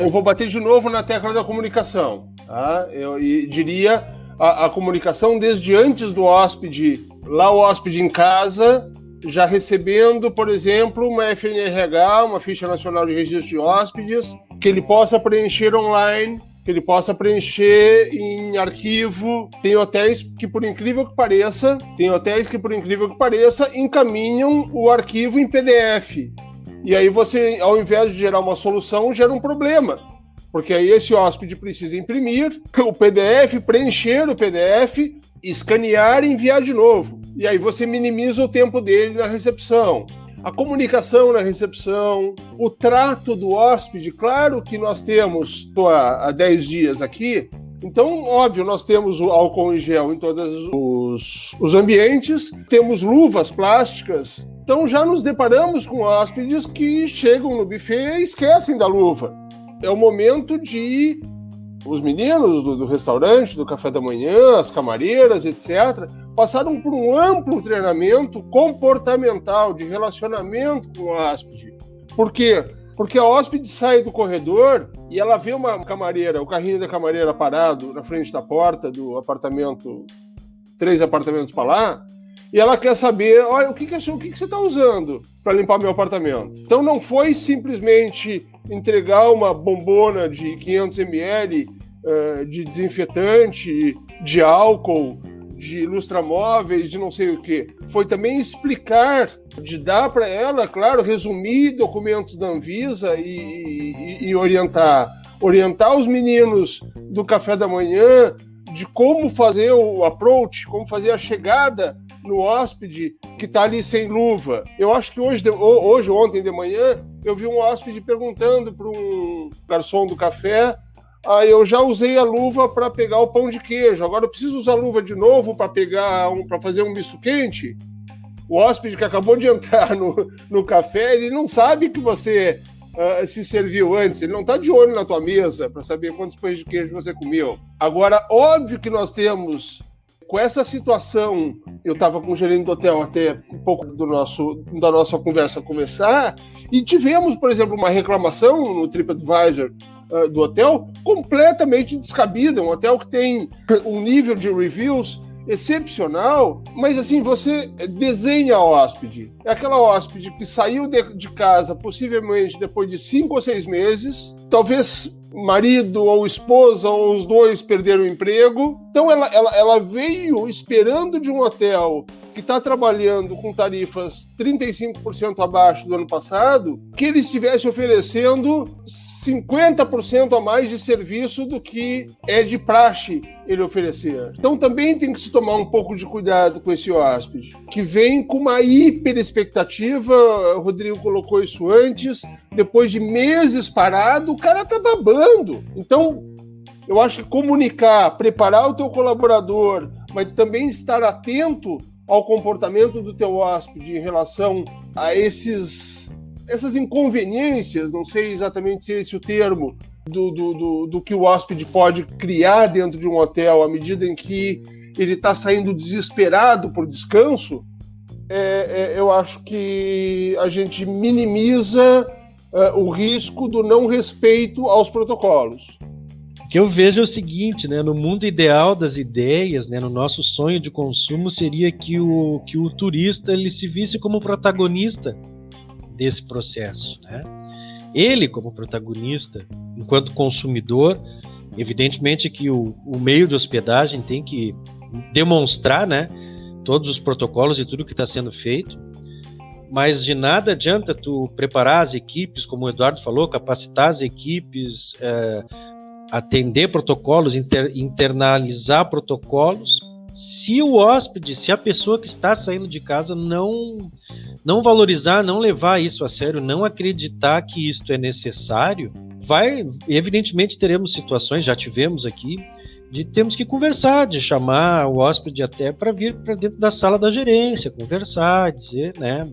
Eu vou bater de novo na tecla da comunicação. Tá? Eu diria a comunicação desde antes do hóspede, lá o hóspede em casa, já recebendo, por exemplo, uma FNRH, uma Ficha Nacional de Registro de Hóspedes, que ele possa preencher online, que ele possa preencher em arquivo. Tem hotéis que, por incrível que pareça, encaminham o arquivo em PDF. E aí você, ao invés de gerar uma solução, gera um problema. Porque aí esse hóspede precisa imprimir o PDF, preencher o PDF, escanear e enviar de novo. E aí você minimiza o tempo dele na recepção. A comunicação na recepção, o trato do hóspede, claro que nós temos, estou há 10 dias aqui, então, óbvio, nós temos o álcool em gel em todos os ambientes, temos luvas plásticas, então já nos deparamos com hóspedes que chegam no buffet e esquecem da luva. É o momento de os meninos do restaurante, do café da manhã, as camareiras, etc., passaram por um amplo treinamento comportamental, de relacionamento com o hóspede. Por quê? Porque a hóspede sai do corredor e ela vê uma camareira, o carrinho da camareira parado na frente da porta do apartamento, 3 apartamentos para lá, e ela quer saber, olha, o que você está usando para limpar meu apartamento? Então não foi simplesmente entregar uma bombona de 500 ml de desinfetante, de álcool, de lustramóveis, de não sei o quê. Foi também explicar, de dar para ela, claro, resumir documentos da Anvisa e orientar os meninos do café da manhã de como fazer o approach, como fazer a chegada no hóspede que está ali sem luva. Eu acho que ontem de manhã, eu vi um hóspede perguntando para um garçom do café: eu já usei a luva para pegar o pão de queijo, agora eu preciso usar a luva de novo para fazer um misto quente? O hóspede que acabou de entrar no café, ele não sabe que você se serviu antes, ele não está de olho na tua mesa para saber quantos pães de queijo você comeu. Agora, óbvio que nós temos, com essa situação, eu estava com o gerente do hotel até um pouco da nossa conversa começar, e tivemos, por exemplo, uma reclamação no TripAdvisor do hotel completamente descabida, um hotel que tem um nível de reviews excepcional, mas assim, você desenha a hóspede. É aquela hóspede que saiu de casa possivelmente depois de 5 ou 6 meses, talvez marido ou esposa ou os dois perderam o emprego. Então ela veio esperando de um hotel que está trabalhando com tarifas 35% abaixo do ano passado, que ele estivesse oferecendo 50% a mais de serviço do que é de praxe ele oferecer. Então também tem que se tomar um pouco de cuidado com esse hóspede, que vem com uma hiper expectativa. O Rodrigo colocou isso antes, depois de meses parado, o cara tá babando. Então, eu acho que comunicar, preparar o teu colaborador, mas também estar atento ao comportamento do teu hóspede em relação a essas inconveniências, não sei exatamente se é esse o termo, do que o hóspede pode criar dentro de um hotel à medida em que ele está saindo desesperado por descanso. Eu acho que a gente minimiza o risco do não respeito aos protocolos. O que eu vejo é o seguinte, né? No mundo ideal das ideias, né, no nosso sonho de consumo, seria que o turista ele se visse como protagonista desse processo, né? Ele, como protagonista, enquanto consumidor, evidentemente que o meio de hospedagem tem que demonstrar, né, todos os protocolos e tudo que está sendo feito, mas de nada adianta tu preparar as equipes, como o Eduardo falou, capacitar as equipes, atender protocolos, internalizar protocolos, se o hóspede, se a pessoa que está saindo de casa não valorizar, não levar isso a sério, não acreditar que isto é necessário, evidentemente teremos situações, já tivemos aqui, temos que conversar, de chamar o hóspede até para vir para dentro da sala da gerência, conversar, dizer, né?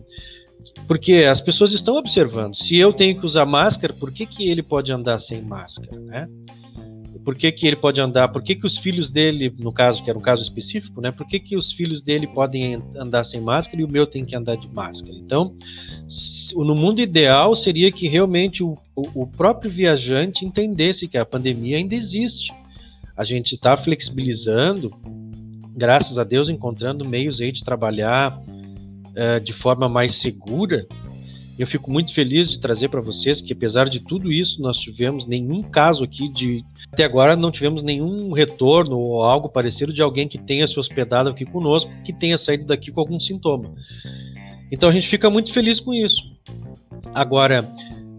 Porque as pessoas estão observando. Se eu tenho que usar máscara, por que ele pode andar sem máscara, né? Por que ele pode andar? Por que os filhos dele, no caso, que era um caso específico, né? Por que os filhos dele podem andar sem máscara e o meu tem que andar de máscara? Então, no mundo ideal, seria que realmente o próprio viajante entendesse que a pandemia ainda existe. A gente está flexibilizando, graças a Deus, encontrando meios aí de trabalhar de forma mais segura. Eu fico muito feliz de trazer para vocês que, apesar de tudo isso, nós tivemos nenhum caso aqui até agora não tivemos nenhum retorno ou algo parecido de alguém que tenha se hospedado aqui conosco, que tenha saído daqui com algum sintoma. Então a gente fica muito feliz com isso. Agora,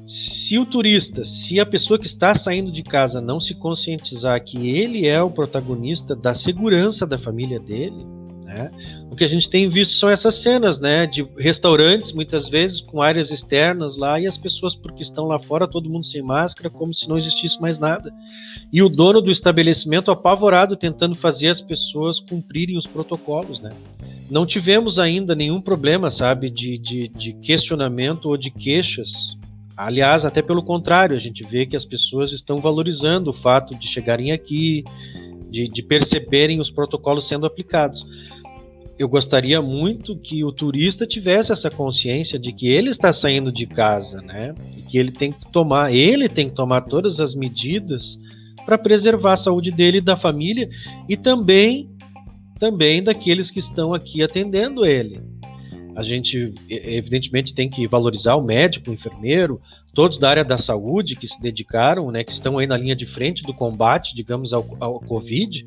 se o turista, se a pessoa que está saindo de casa não se conscientizar que ele é o protagonista da segurança da família dele, né? O que a gente tem visto são essas cenas, né, de restaurantes, muitas vezes, com áreas externas lá, e as pessoas, porque estão lá fora, todo mundo sem máscara, como se não existisse mais nada. E o dono do estabelecimento apavorado, tentando fazer as pessoas cumprirem os protocolos, né? Não tivemos ainda nenhum problema, sabe, de questionamento ou de queixas. Aliás, até pelo contrário, a gente vê que as pessoas estão valorizando o fato de chegarem aqui, de perceberem os protocolos sendo aplicados. Eu gostaria muito que o turista tivesse essa consciência de que ele está saindo de casa, né? E que ele tem que tomar todas as medidas para preservar a saúde dele e da família e também daqueles que estão aqui atendendo ele. A gente, evidentemente, tem que valorizar o médico, o enfermeiro, todos da área da saúde que se dedicaram, né, que estão aí na linha de frente do combate, digamos, ao Covid.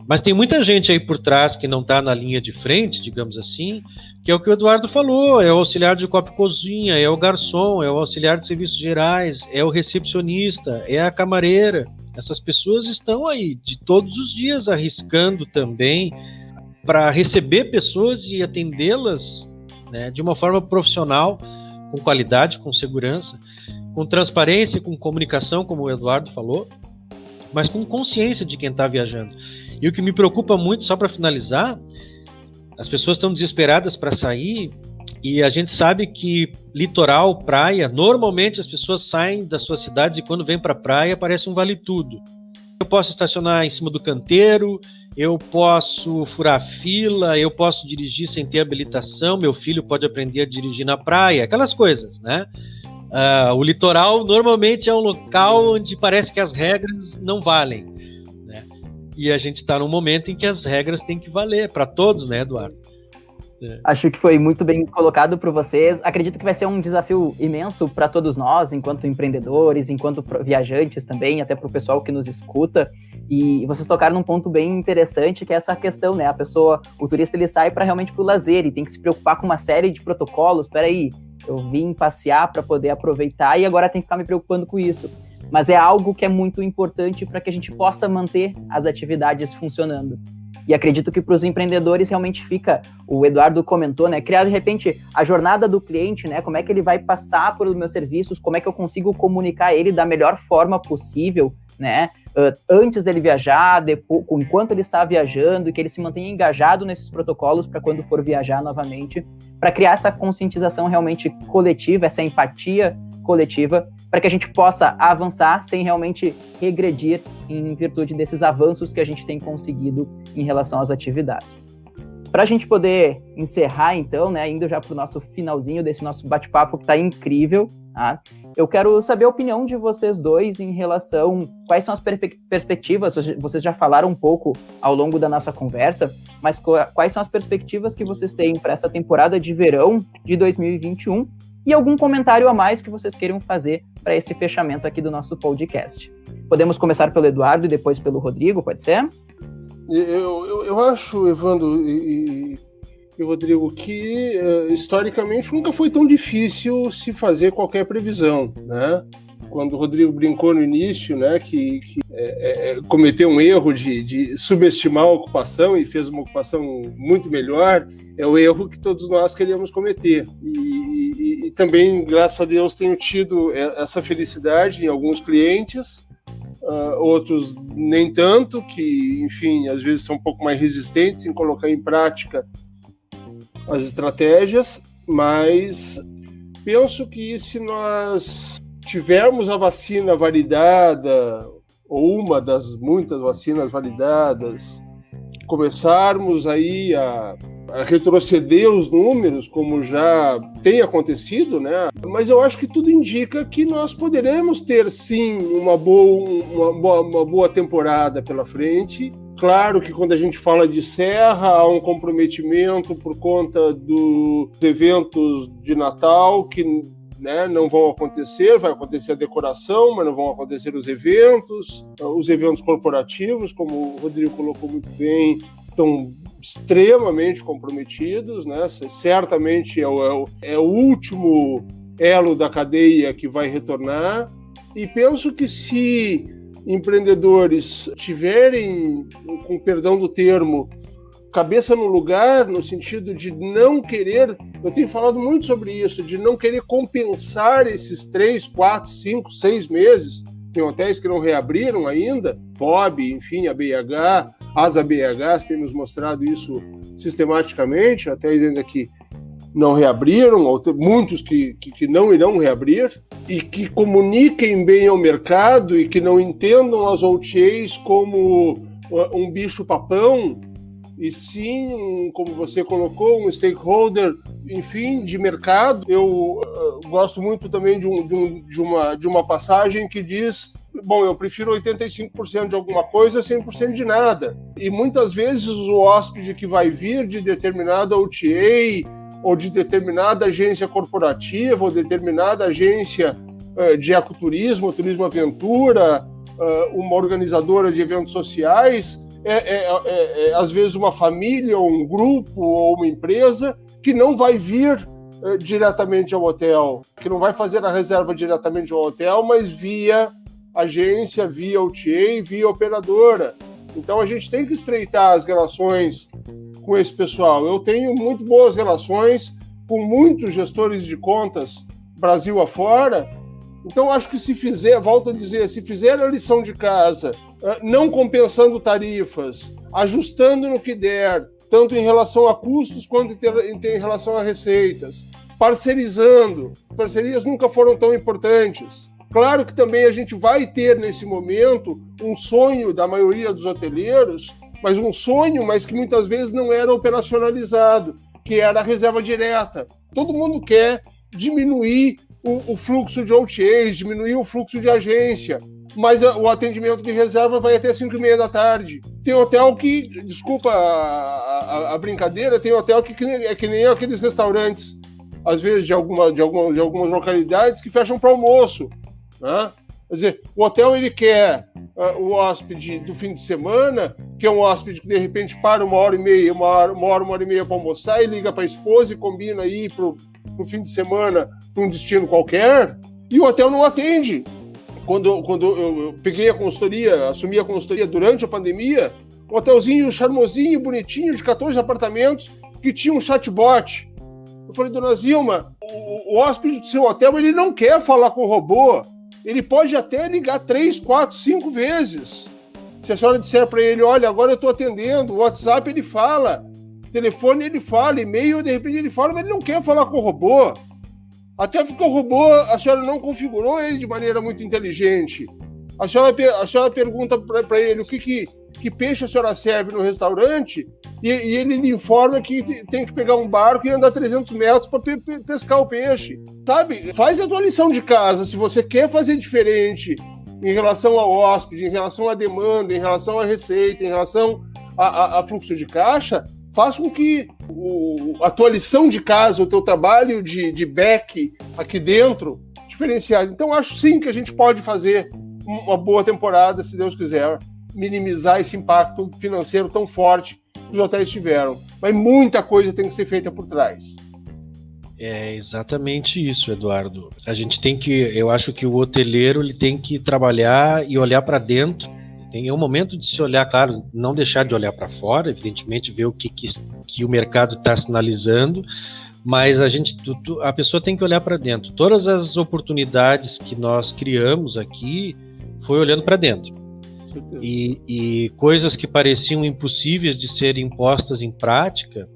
Mas tem muita gente aí por trás que não está na linha de frente, digamos assim, que é o que o Eduardo falou, é o auxiliar de copa e cozinha, é o garçom, é o auxiliar de serviços gerais, é o recepcionista, é a camareira. Essas pessoas estão aí de todos os dias arriscando também para receber pessoas e atendê-las, né, de uma forma profissional, com qualidade, com segurança, com transparência, com comunicação, como o Eduardo falou, mas com consciência de quem está viajando. E o que me preocupa muito, só para finalizar, as pessoas estão desesperadas para sair e a gente sabe que litoral, praia, normalmente as pessoas saem das suas cidades e quando vêm para a praia parece um vale-tudo. Eu posso estacionar em cima do canteiro, eu posso furar fila, eu posso dirigir sem ter habilitação, meu filho pode aprender a dirigir na praia, aquelas coisas, né? O litoral normalmente é um local onde parece que as regras não valem, né? E a gente está num momento em que as regras têm que valer para todos, né, Eduardo? Acho que foi muito bem colocado por vocês. Acredito que vai ser um desafio imenso para todos nós, enquanto empreendedores, enquanto viajantes também, até para o pessoal que nos escuta. E vocês tocaram num ponto bem interessante, que é essa questão, né? O turista, ele sai para realmente pro lazer e tem que se preocupar com uma série de protocolos. Peraí, eu vim passear para poder aproveitar e agora tem que ficar me preocupando com isso. Mas é algo que é muito importante para que a gente possa manter as atividades funcionando. E acredito que para os empreendedores realmente fica, o Eduardo comentou, né, criar de repente a jornada do cliente, né, como é que ele vai passar pelos meus serviços, como é que eu consigo comunicar ele da melhor forma possível, né, antes dele viajar, depois, enquanto ele está viajando, e que ele se mantenha engajado nesses protocolos para quando for viajar novamente, para criar essa conscientização realmente coletiva, essa empatia coletiva, para que a gente possa avançar sem realmente regredir em virtude desses avanços que a gente tem conseguido em relação às atividades. Para a gente poder encerrar, então, né, indo já para o nosso finalzinho desse nosso bate-papo que está incrível, tá? Eu quero saber a opinião de vocês dois em relação quais são as perspectivas, vocês já falaram um pouco ao longo da nossa conversa, mas quais são as perspectivas que vocês têm para essa temporada de verão de 2021 e algum comentário a mais que vocês queiram fazer para esse fechamento aqui do nosso podcast. Podemos começar pelo Eduardo e depois pelo Rodrigo, pode ser? Eu acho, Evandro e Rodrigo, que historicamente nunca foi tão difícil se fazer qualquer previsão, né? Quando o Rodrigo brincou no início, né, que cometeu um erro de subestimar a ocupação e fez uma ocupação muito melhor, é o erro que todos nós queríamos cometer. E também, graças a Deus, tenho tido essa felicidade em alguns clientes outros nem tanto, que, enfim, às vezes são um pouco mais resistentes em colocar em prática as estratégias, mas penso que se nós tivermos a vacina validada, ou uma das muitas vacinas validadas, começarmos aí a retroceder os números, como já tem acontecido, né? Mas eu acho que tudo indica que nós poderemos ter, sim, uma boa temporada pela frente. Claro que quando a gente fala de Serra, há um comprometimento por conta dos eventos de Natal, que, né, não vão acontecer, vai acontecer a decoração, mas não vão acontecer os eventos corporativos, como o Rodrigo colocou muito bem, estão extremamente comprometidos, né? Certamente é o último elo da cadeia que vai retornar, e penso que se empreendedores tiverem, com perdão do termo, cabeça no lugar, no sentido de não querer, eu tenho falado muito sobre isso, de não querer compensar esses 3, 4, 5, 6 meses, tem hotéis que não reabriram ainda, FOB, enfim, a BH, as ABHs têm nos mostrado isso sistematicamente, hotéis ainda que não reabriram, muitos que não irão reabrir, e que comuniquem bem ao mercado e que não entendam as OTAs como um bicho-papão, e sim, como você colocou, um stakeholder, enfim, de mercado. Eu gosto muito também de uma passagem que diz: bom, eu prefiro 85% de alguma coisa a 100% de nada. E muitas vezes o hóspede que vai vir de determinada OTA ou de determinada agência corporativa ou determinada agência de ecoturismo, turismo aventura, uma organizadora de eventos sociais, às vezes uma família, ou um grupo, ou uma empresa que não vai vir diretamente ao hotel, que não vai fazer a reserva diretamente ao hotel, mas via agência, via OTA, via operadora. Então a gente tem que estreitar as relações com esse pessoal. Eu tenho muito boas relações com muitos gestores de contas Brasil afora. Então acho que se fizer, volto a dizer, se fizer a lição de casa, não compensando tarifas, ajustando no que der, tanto em relação a custos quanto em relação a receitas, parcerizando. Parcerias nunca foram tão importantes. Claro que também a gente vai ter nesse momento um sonho da maioria dos hoteleiros, mas um sonho, mas que muitas vezes não era operacionalizado, que era a reserva direta. Todo mundo quer diminuir o fluxo de OTAs, diminuir o fluxo de agência, mas o atendimento de reserva vai até 5h30 da tarde. Tem hotel que, desculpa a brincadeira, tem hotel que é que nem aqueles restaurantes, às vezes de algumas localidades, que fecham para almoço, né? Quer dizer, o hotel ele quer o hóspede do fim de semana, que é um hóspede que de repente para uma hora e meia para almoçar e liga para a esposa e combina aí pro fim de semana para um destino qualquer, e o hotel não atende. Quando eu peguei a consultoria, assumi a consultoria durante a pandemia, um hotelzinho charmosinho, bonitinho, de 14 apartamentos, que tinha um chatbot. Eu falei: dona Zilma, o hóspede do seu hotel, ele não quer falar com o robô, ele pode até ligar 3, 4, 5 vezes. Se a senhora disser para ele: olha, agora eu estou atendendo, o WhatsApp ele fala, telefone ele fala, e-mail de repente ele fala, mas ele não quer falar com o robô. Até porque o robô, a senhora não configurou ele de maneira muito inteligente. A senhora pergunta para ele o que peixe a senhora serve no restaurante, e ele lhe informa que tem que pegar um barco e andar 300 metros para pescar o peixe. Sabe? Faz a tua lição de casa. Se você quer fazer diferente em relação ao hóspede, em relação à demanda, em relação à receita, em relação a fluxo de caixa, faz com que a tua lição de casa, o teu trabalho de back aqui dentro, diferenciado. Então, acho sim que a gente pode fazer uma boa temporada, se Deus quiser, minimizar esse impacto financeiro tão forte que os hotéis tiveram. Mas muita coisa tem que ser feita por trás. É exatamente isso, Eduardo. Eu acho que o hoteleiro ele tem que trabalhar e olhar para dentro. É um momento de se olhar, claro, não deixar de olhar para fora, evidentemente, ver o que o mercado está sinalizando, mas a pessoa tem que olhar para dentro. Todas as oportunidades que nós criamos aqui foi olhando para dentro. certeza. E coisas que pareciam impossíveis de serem impostas em prática,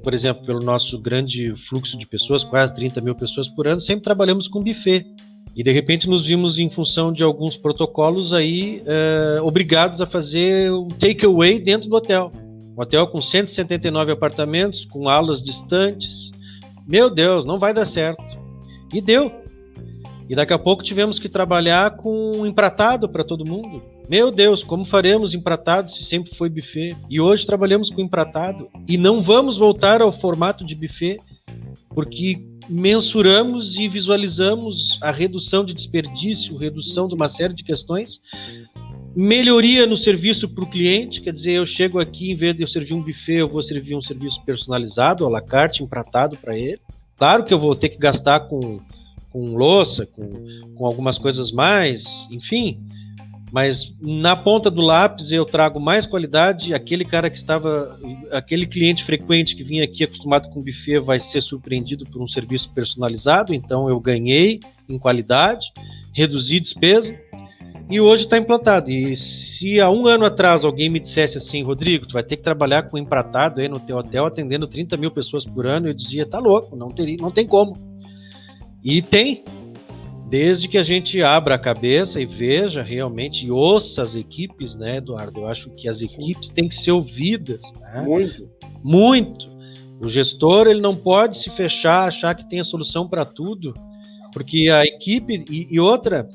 por exemplo, pelo nosso grande fluxo de pessoas, quase 30 mil pessoas por ano, sempre trabalhamos com buffet. E de repente nos vimos, em função de alguns protocolos aí, obrigados a fazer um takeaway dentro do hotel. Um hotel com 179 apartamentos, com alas distantes. Meu Deus, não vai dar certo. E deu. E daqui a pouco tivemos que trabalhar com empratado para todo mundo. Meu Deus, como faremos empratado se sempre foi buffet? E hoje trabalhamos com empratado. E não vamos voltar ao formato de buffet, porque mensuramos e visualizamos a redução de desperdício, redução de uma série de questões, melhoria no serviço para o cliente, quer dizer, eu chego aqui, em vez de eu servir um buffet, eu vou servir um serviço personalizado, à la carte, empratado para ele. Claro que eu vou ter que gastar com louça, com algumas coisas mais, enfim, mas na ponta do lápis eu trago mais qualidade. Aquele cliente frequente que vinha aqui acostumado com buffet vai ser surpreendido por um serviço personalizado, então eu ganhei em qualidade, reduzi despesa e hoje está implantado. E se há um ano atrás alguém me dissesse assim, Rodrigo, tu vai ter que trabalhar com empratado aí no teu hotel atendendo 30 mil pessoas por ano, eu dizia, tá louco, não tem como. E tem, desde que a gente abra a cabeça e veja realmente, e ouça as equipes, né, Eduardo? Eu acho que as equipes têm que ser ouvidas, né? Muito. O gestor, ele não pode se fechar, achar que tem a solução para tudo, porque a equipe, e outra,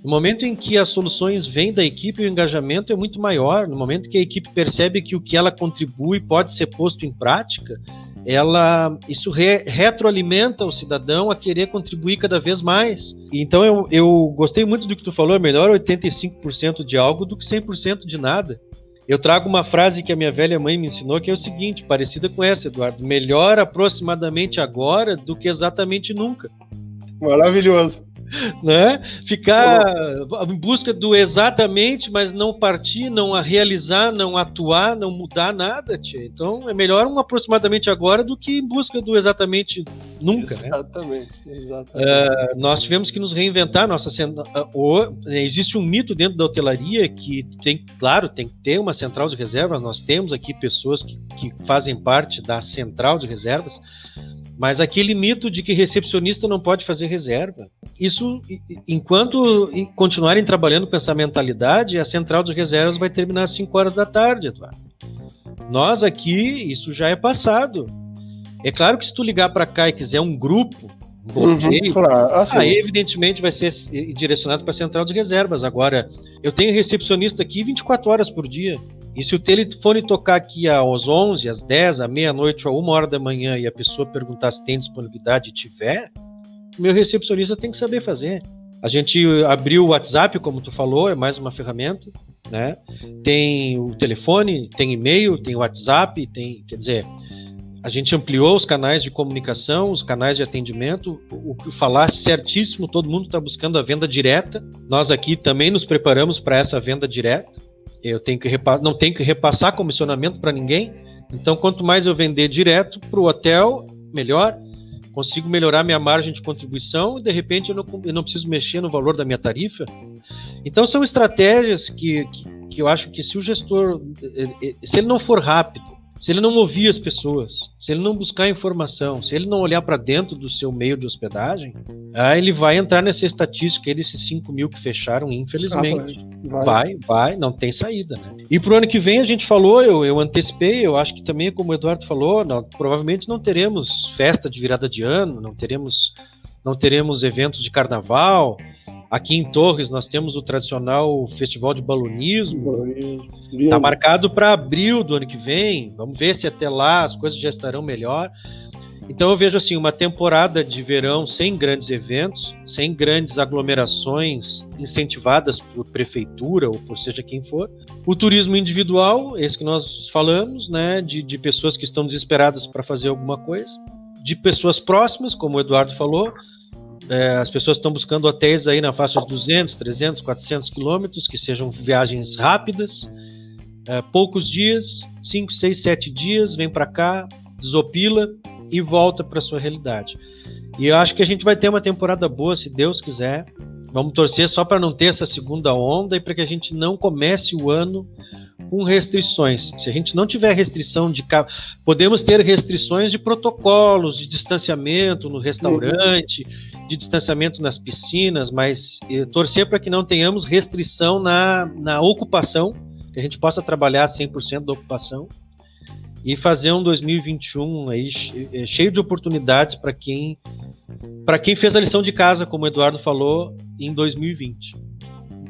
no momento em que as soluções vêm da equipe, o engajamento é muito maior. No momento que a equipe percebe que o que ela contribui pode ser posto em prática, isso retroalimenta o cidadão a querer contribuir cada vez mais. Então eu gostei muito do que tu falou, é melhor 85% de algo do que 100% de nada. Eu trago uma frase que a minha velha mãe me ensinou, que é o seguinte, parecida com essa, Eduardo: melhor aproximadamente agora do que exatamente nunca. Maravilhoso. Né? Ficar em busca do exatamente, mas não partir, não realizar, não atuar, não mudar nada, tia. Então é melhor um aproximadamente agora do que em busca do exatamente nunca. Exatamente. Nós tivemos que nos reinventar. Existe um mito dentro da hotelaria que tem que ter uma central de reservas. Nós temos aqui pessoas que fazem parte da central de reservas, mas aquele mito de que recepcionista não pode fazer reserva, isso, enquanto continuarem trabalhando com essa mentalidade, a central de reservas vai terminar às 5 horas da tarde, Eduardo. Nós aqui, isso já é passado. É claro que se tu ligar para cá e quiser um grupo, claro. Assim. Aí evidentemente vai ser direcionado para a central de reservas. Agora, eu tenho recepcionista aqui 24 horas por dia. E se o telefone tocar aqui às 11, às 10, à meia-noite ou à 1 hora da manhã e a pessoa perguntar se tem disponibilidade e tiver, o meu recepcionista tem que saber fazer. A gente abriu o WhatsApp, como tu falou, é mais uma ferramenta, né? Tem o telefone, tem e-mail, tem WhatsApp, quer dizer, a gente ampliou os canais de comunicação, os canais de atendimento. O que falaste certíssimo, todo mundo está buscando a venda direta. Nós aqui também nos preparamos para essa venda direta. Eu não tenho que repassar comissionamento para ninguém. Então, quanto mais eu vender direto para o hotel, melhor. Consigo melhorar minha margem de contribuição e, de repente, eu não preciso mexer no valor da minha tarifa. Então, são estratégias que eu acho que se o gestor, se ele não for rápido, se ele não ouvir as pessoas, se ele não buscar informação, se ele não olhar para dentro do seu meio de hospedagem, aí ele vai entrar nessa estatística aí desses 5 mil que fecharam, infelizmente. Vai, não tem saída, né? E pro ano que vem a gente falou, eu antecipei, eu acho que também, como o Eduardo falou, provavelmente não teremos festa de virada de ano, não teremos eventos de carnaval. Aqui em Torres nós temos o tradicional festival de balonismo. Está marcado para abril do ano que vem. Vamos ver se até lá as coisas já estarão melhor. Então eu vejo assim uma temporada de verão sem grandes eventos, sem grandes aglomerações incentivadas por prefeitura ou por seja quem for. O turismo individual, esse que nós falamos, né, de pessoas que estão desesperadas para fazer alguma coisa, de pessoas próximas, como o Eduardo falou. As pessoas estão buscando hotéis aí na faixa de 200, 300, 400 quilômetros, que sejam viagens rápidas, poucos dias, 5, 6, 7 dias, vem para cá, desopila e volta para sua realidade. E eu acho que a gente vai ter uma temporada boa, se Deus quiser. Vamos torcer só para não ter essa segunda onda e para que a gente não comece o ano com restrições. Se a gente não tiver restrição podemos ter restrições de protocolos, de distanciamento no restaurante, de distanciamento nas piscinas, mas torcer para que não tenhamos restrição na ocupação, que a gente possa trabalhar 100% da ocupação e fazer um 2021 aí cheio de oportunidades para quem fez a lição de casa, como o Eduardo falou, em 2020.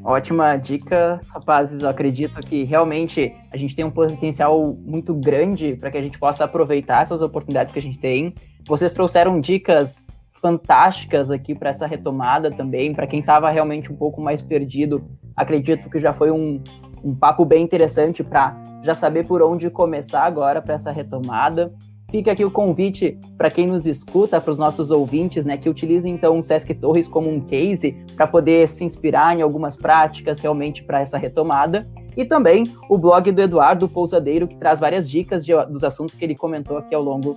Ótima dica, rapazes. Eu acredito que realmente a gente tem um potencial muito grande para que a gente possa aproveitar essas oportunidades que a gente tem. Vocês trouxeram dicas fantásticas aqui para essa retomada também. Para quem estava realmente um pouco mais perdido, acredito que já foi um papo bem interessante para já saber por onde começar agora para essa retomada. Fica aqui o convite para quem nos escuta, para os nossos ouvintes, né, que utilizem então o Sesc Torres como um case para poder se inspirar em algumas práticas realmente para essa retomada. E também o blog do Eduardo Pousadeiro, que traz várias dicas dos assuntos que ele comentou aqui ao longo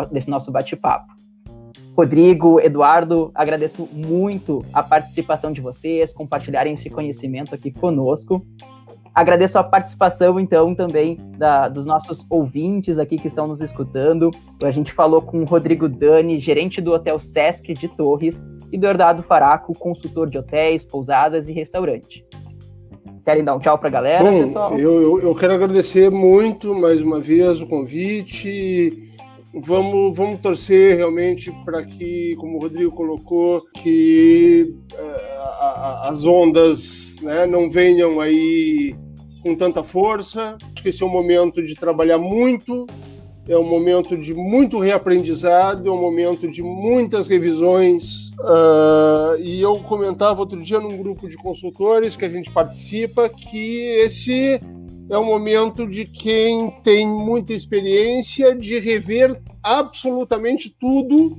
desse nosso bate-papo. Rodrigo, Eduardo, agradeço muito a participação de vocês, compartilharem esse conhecimento aqui conosco. Agradeço a participação, então, também dos nossos ouvintes aqui que estão nos escutando. A gente falou com o Rodrigo Dani, gerente do Hotel Sesc de Torres, e do Eduardo Faraco, consultor de hotéis, pousadas e restaurante. Querem dar um tchau para a galera, pessoal? Eu quero agradecer muito, mais uma vez, o convite. Vamos torcer realmente para que, como o Rodrigo colocou, que as ondas, né, não venham aí com tanta força. Acho que esse é um momento de trabalhar muito, é um momento de muito reaprendizado, é um momento de muitas revisões. E eu comentava outro dia num grupo de consultores que a gente participa que esse é um momento de quem tem muita experiência de rever absolutamente tudo,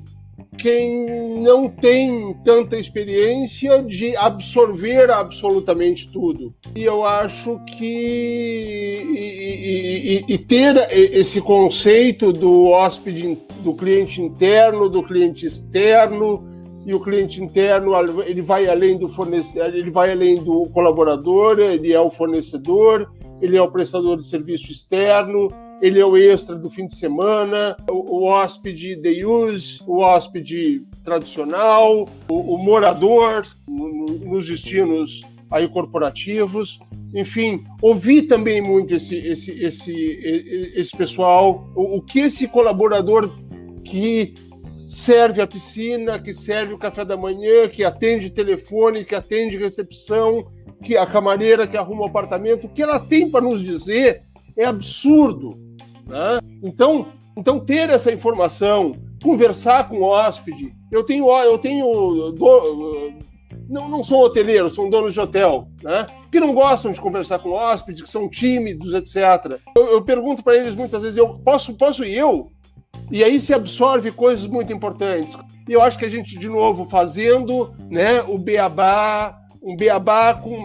quem não tem tanta experiência de absorver absolutamente tudo. E eu acho que ter esse conceito do hóspede, do cliente interno, do cliente externo, e o cliente interno ele vai além do fornecedor, ele vai além do colaborador, ele é o fornecedor, ele é o prestador de serviço externo, ele é o extra do fim de semana, o hóspede day use, o hóspede tradicional, o morador nos destinos aí corporativos. Enfim, ouvi também muito esse pessoal, o que esse colaborador que serve a piscina, que serve o café da manhã, que atende telefone, que atende recepção, que a camareira que arruma o apartamento, o que ela tem para nos dizer é absurdo, né? Então ter essa informação, conversar com o hóspede. Não sou hoteleiro, são donos de hotel, né? Que não gostam de conversar com o hóspede, que são tímidos, etc. Eu pergunto para eles muitas vezes, posso ir eu? E aí se absorve coisas muito importantes. E eu acho que a gente, de novo, fazendo, né, o beabá, um beabá com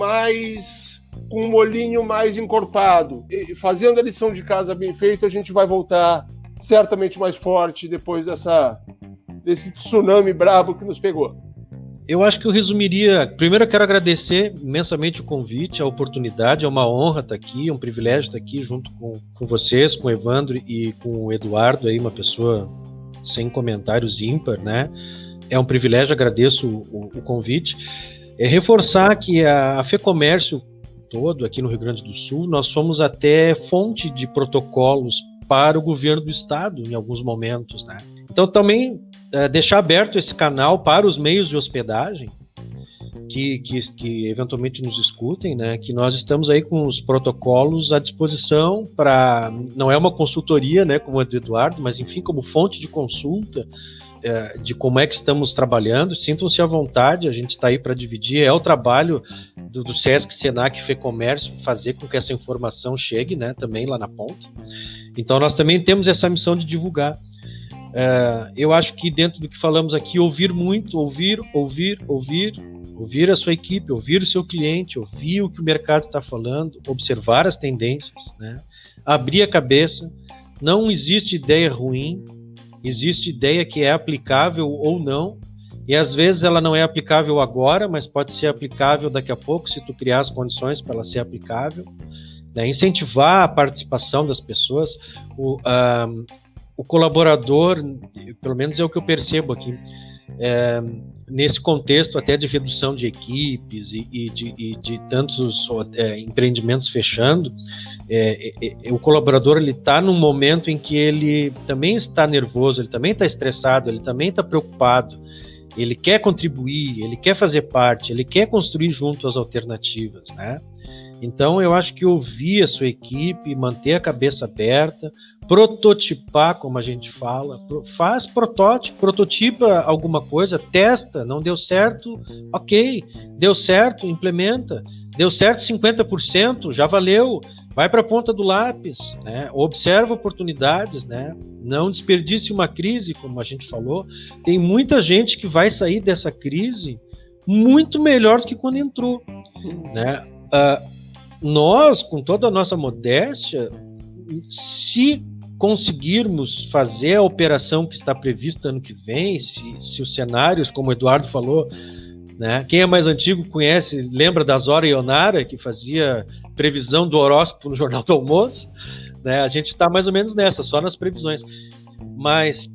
um molhinho mais encorpado. E fazendo a lição de casa bem feita, a gente vai voltar certamente mais forte depois desse tsunami brabo que nos pegou. Eu acho que eu resumiria... Primeiro eu quero agradecer imensamente o convite, a oportunidade, é uma honra estar aqui, é um privilégio estar aqui junto com vocês, com o Evandro e com o Eduardo, aí, uma pessoa sem comentários ímpar, né? É um privilégio, agradeço o convite. Reforçar que a FEComércio todo aqui no Rio Grande do Sul, nós somos até fonte de protocolos para o governo do estado em alguns momentos, né? Então também deixar aberto esse canal para os meios de hospedagem que eventualmente nos escutem, né? Que nós estamos aí com os protocolos à disposição para, não é uma consultoria, né, como a do Eduardo, mas enfim, como fonte de consulta de como é que estamos trabalhando. Sintam-se à vontade, a gente está aí para dividir, é o trabalho do Sesc, Senac, FEComércio, fazer com que essa informação chegue, né, também lá na ponta. Então nós também temos essa missão de divulgar. Eu acho que dentro do que falamos aqui, ouvir muito, ouvir a sua equipe, ouvir o seu cliente, ouvir o que o mercado está falando, observar as tendências, né? Abrir a cabeça. Não existe ideia ruim, existe ideia que é aplicável ou não, E às vezes ela não é aplicável agora, mas pode ser aplicável daqui a pouco, se tu criar as condições para ela ser aplicável. Né? Incentivar a participação das pessoas. O colaborador, pelo menos é o que eu percebo aqui, nesse contexto até de redução de equipes e de tantos empreendimentos fechando, o colaborador está num momento em que ele também está nervoso, ele também está estressado, ele também está preocupado, ele quer contribuir, ele quer fazer parte, ele quer construir junto as alternativas, né? Então eu acho que ouvir a sua equipe, manter a cabeça aberta, prototipar, como a gente fala, faz prototipa alguma coisa, testa, não deu certo, ok, deu certo, implementa, deu certo 50%, já valeu, vai para a ponta do lápis, né? Observa oportunidades, né? Não desperdice uma crise, como a gente falou, tem muita gente que vai sair dessa crise muito melhor do que quando entrou, né? Nós, com toda a nossa modéstia, se conseguirmos fazer a operação que está prevista ano que vem, se os cenários, como o Eduardo falou, né, quem é mais antigo conhece, lembra da Zora Ionara, que fazia previsão do horóscopo no Jornal do Almoço, né, a gente está mais ou menos nessa, só nas previsões. Mas,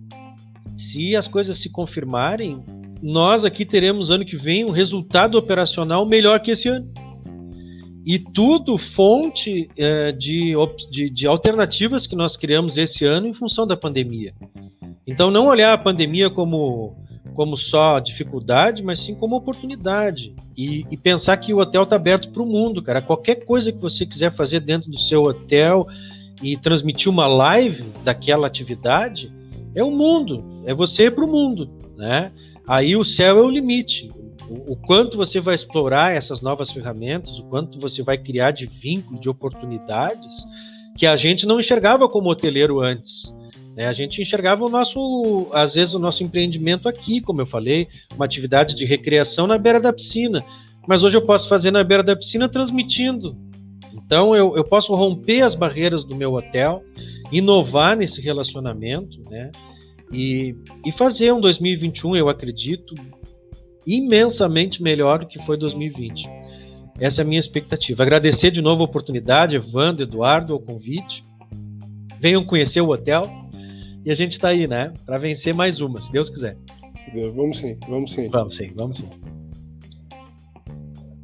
se as coisas se confirmarem, nós aqui teremos ano que vem um resultado operacional melhor que esse ano. E tudo fonte de alternativas que nós criamos esse ano em função da pandemia. Então, não olhar a pandemia como só dificuldade, mas sim como oportunidade. E pensar que o hotel está aberto para o mundo, cara. Qualquer coisa que você quiser fazer dentro do seu hotel e transmitir uma live daquela atividade, é o mundo. É você para o mundo, né? Aí o céu é o limite. O quanto você vai explorar essas novas ferramentas, o quanto você vai criar de vínculo, de oportunidades, que a gente não enxergava como hoteleiro antes, né? A gente enxergava às vezes o nosso empreendimento aqui, como eu falei, uma atividade de recreação na beira da piscina, mas hoje eu posso fazer na beira da piscina transmitindo. Então eu posso romper as barreiras do meu hotel, inovar nesse relacionamento, né? E fazer um 2021, eu acredito, imensamente melhor do que foi 2020. Essa é a minha expectativa. Agradecer de novo a oportunidade, Evandro, Eduardo, o convite. Venham conhecer o hotel e a gente está aí, né? Para vencer mais uma, se Deus quiser. Vamos sim. Vamos sim.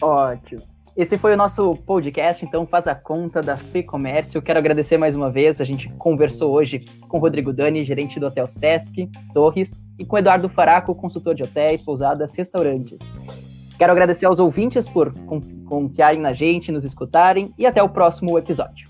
Ótimo. Esse foi o nosso podcast, então faz a conta da FEComércio. Quero agradecer mais uma vez. A gente conversou hoje com o Rodrigo Dani, gerente do Hotel Sesc Torres, e com o Eduardo Faraco, consultor de hotéis, pousadas, restaurantes. Quero agradecer aos ouvintes por confiarem na gente, nos escutarem, e até o próximo episódio.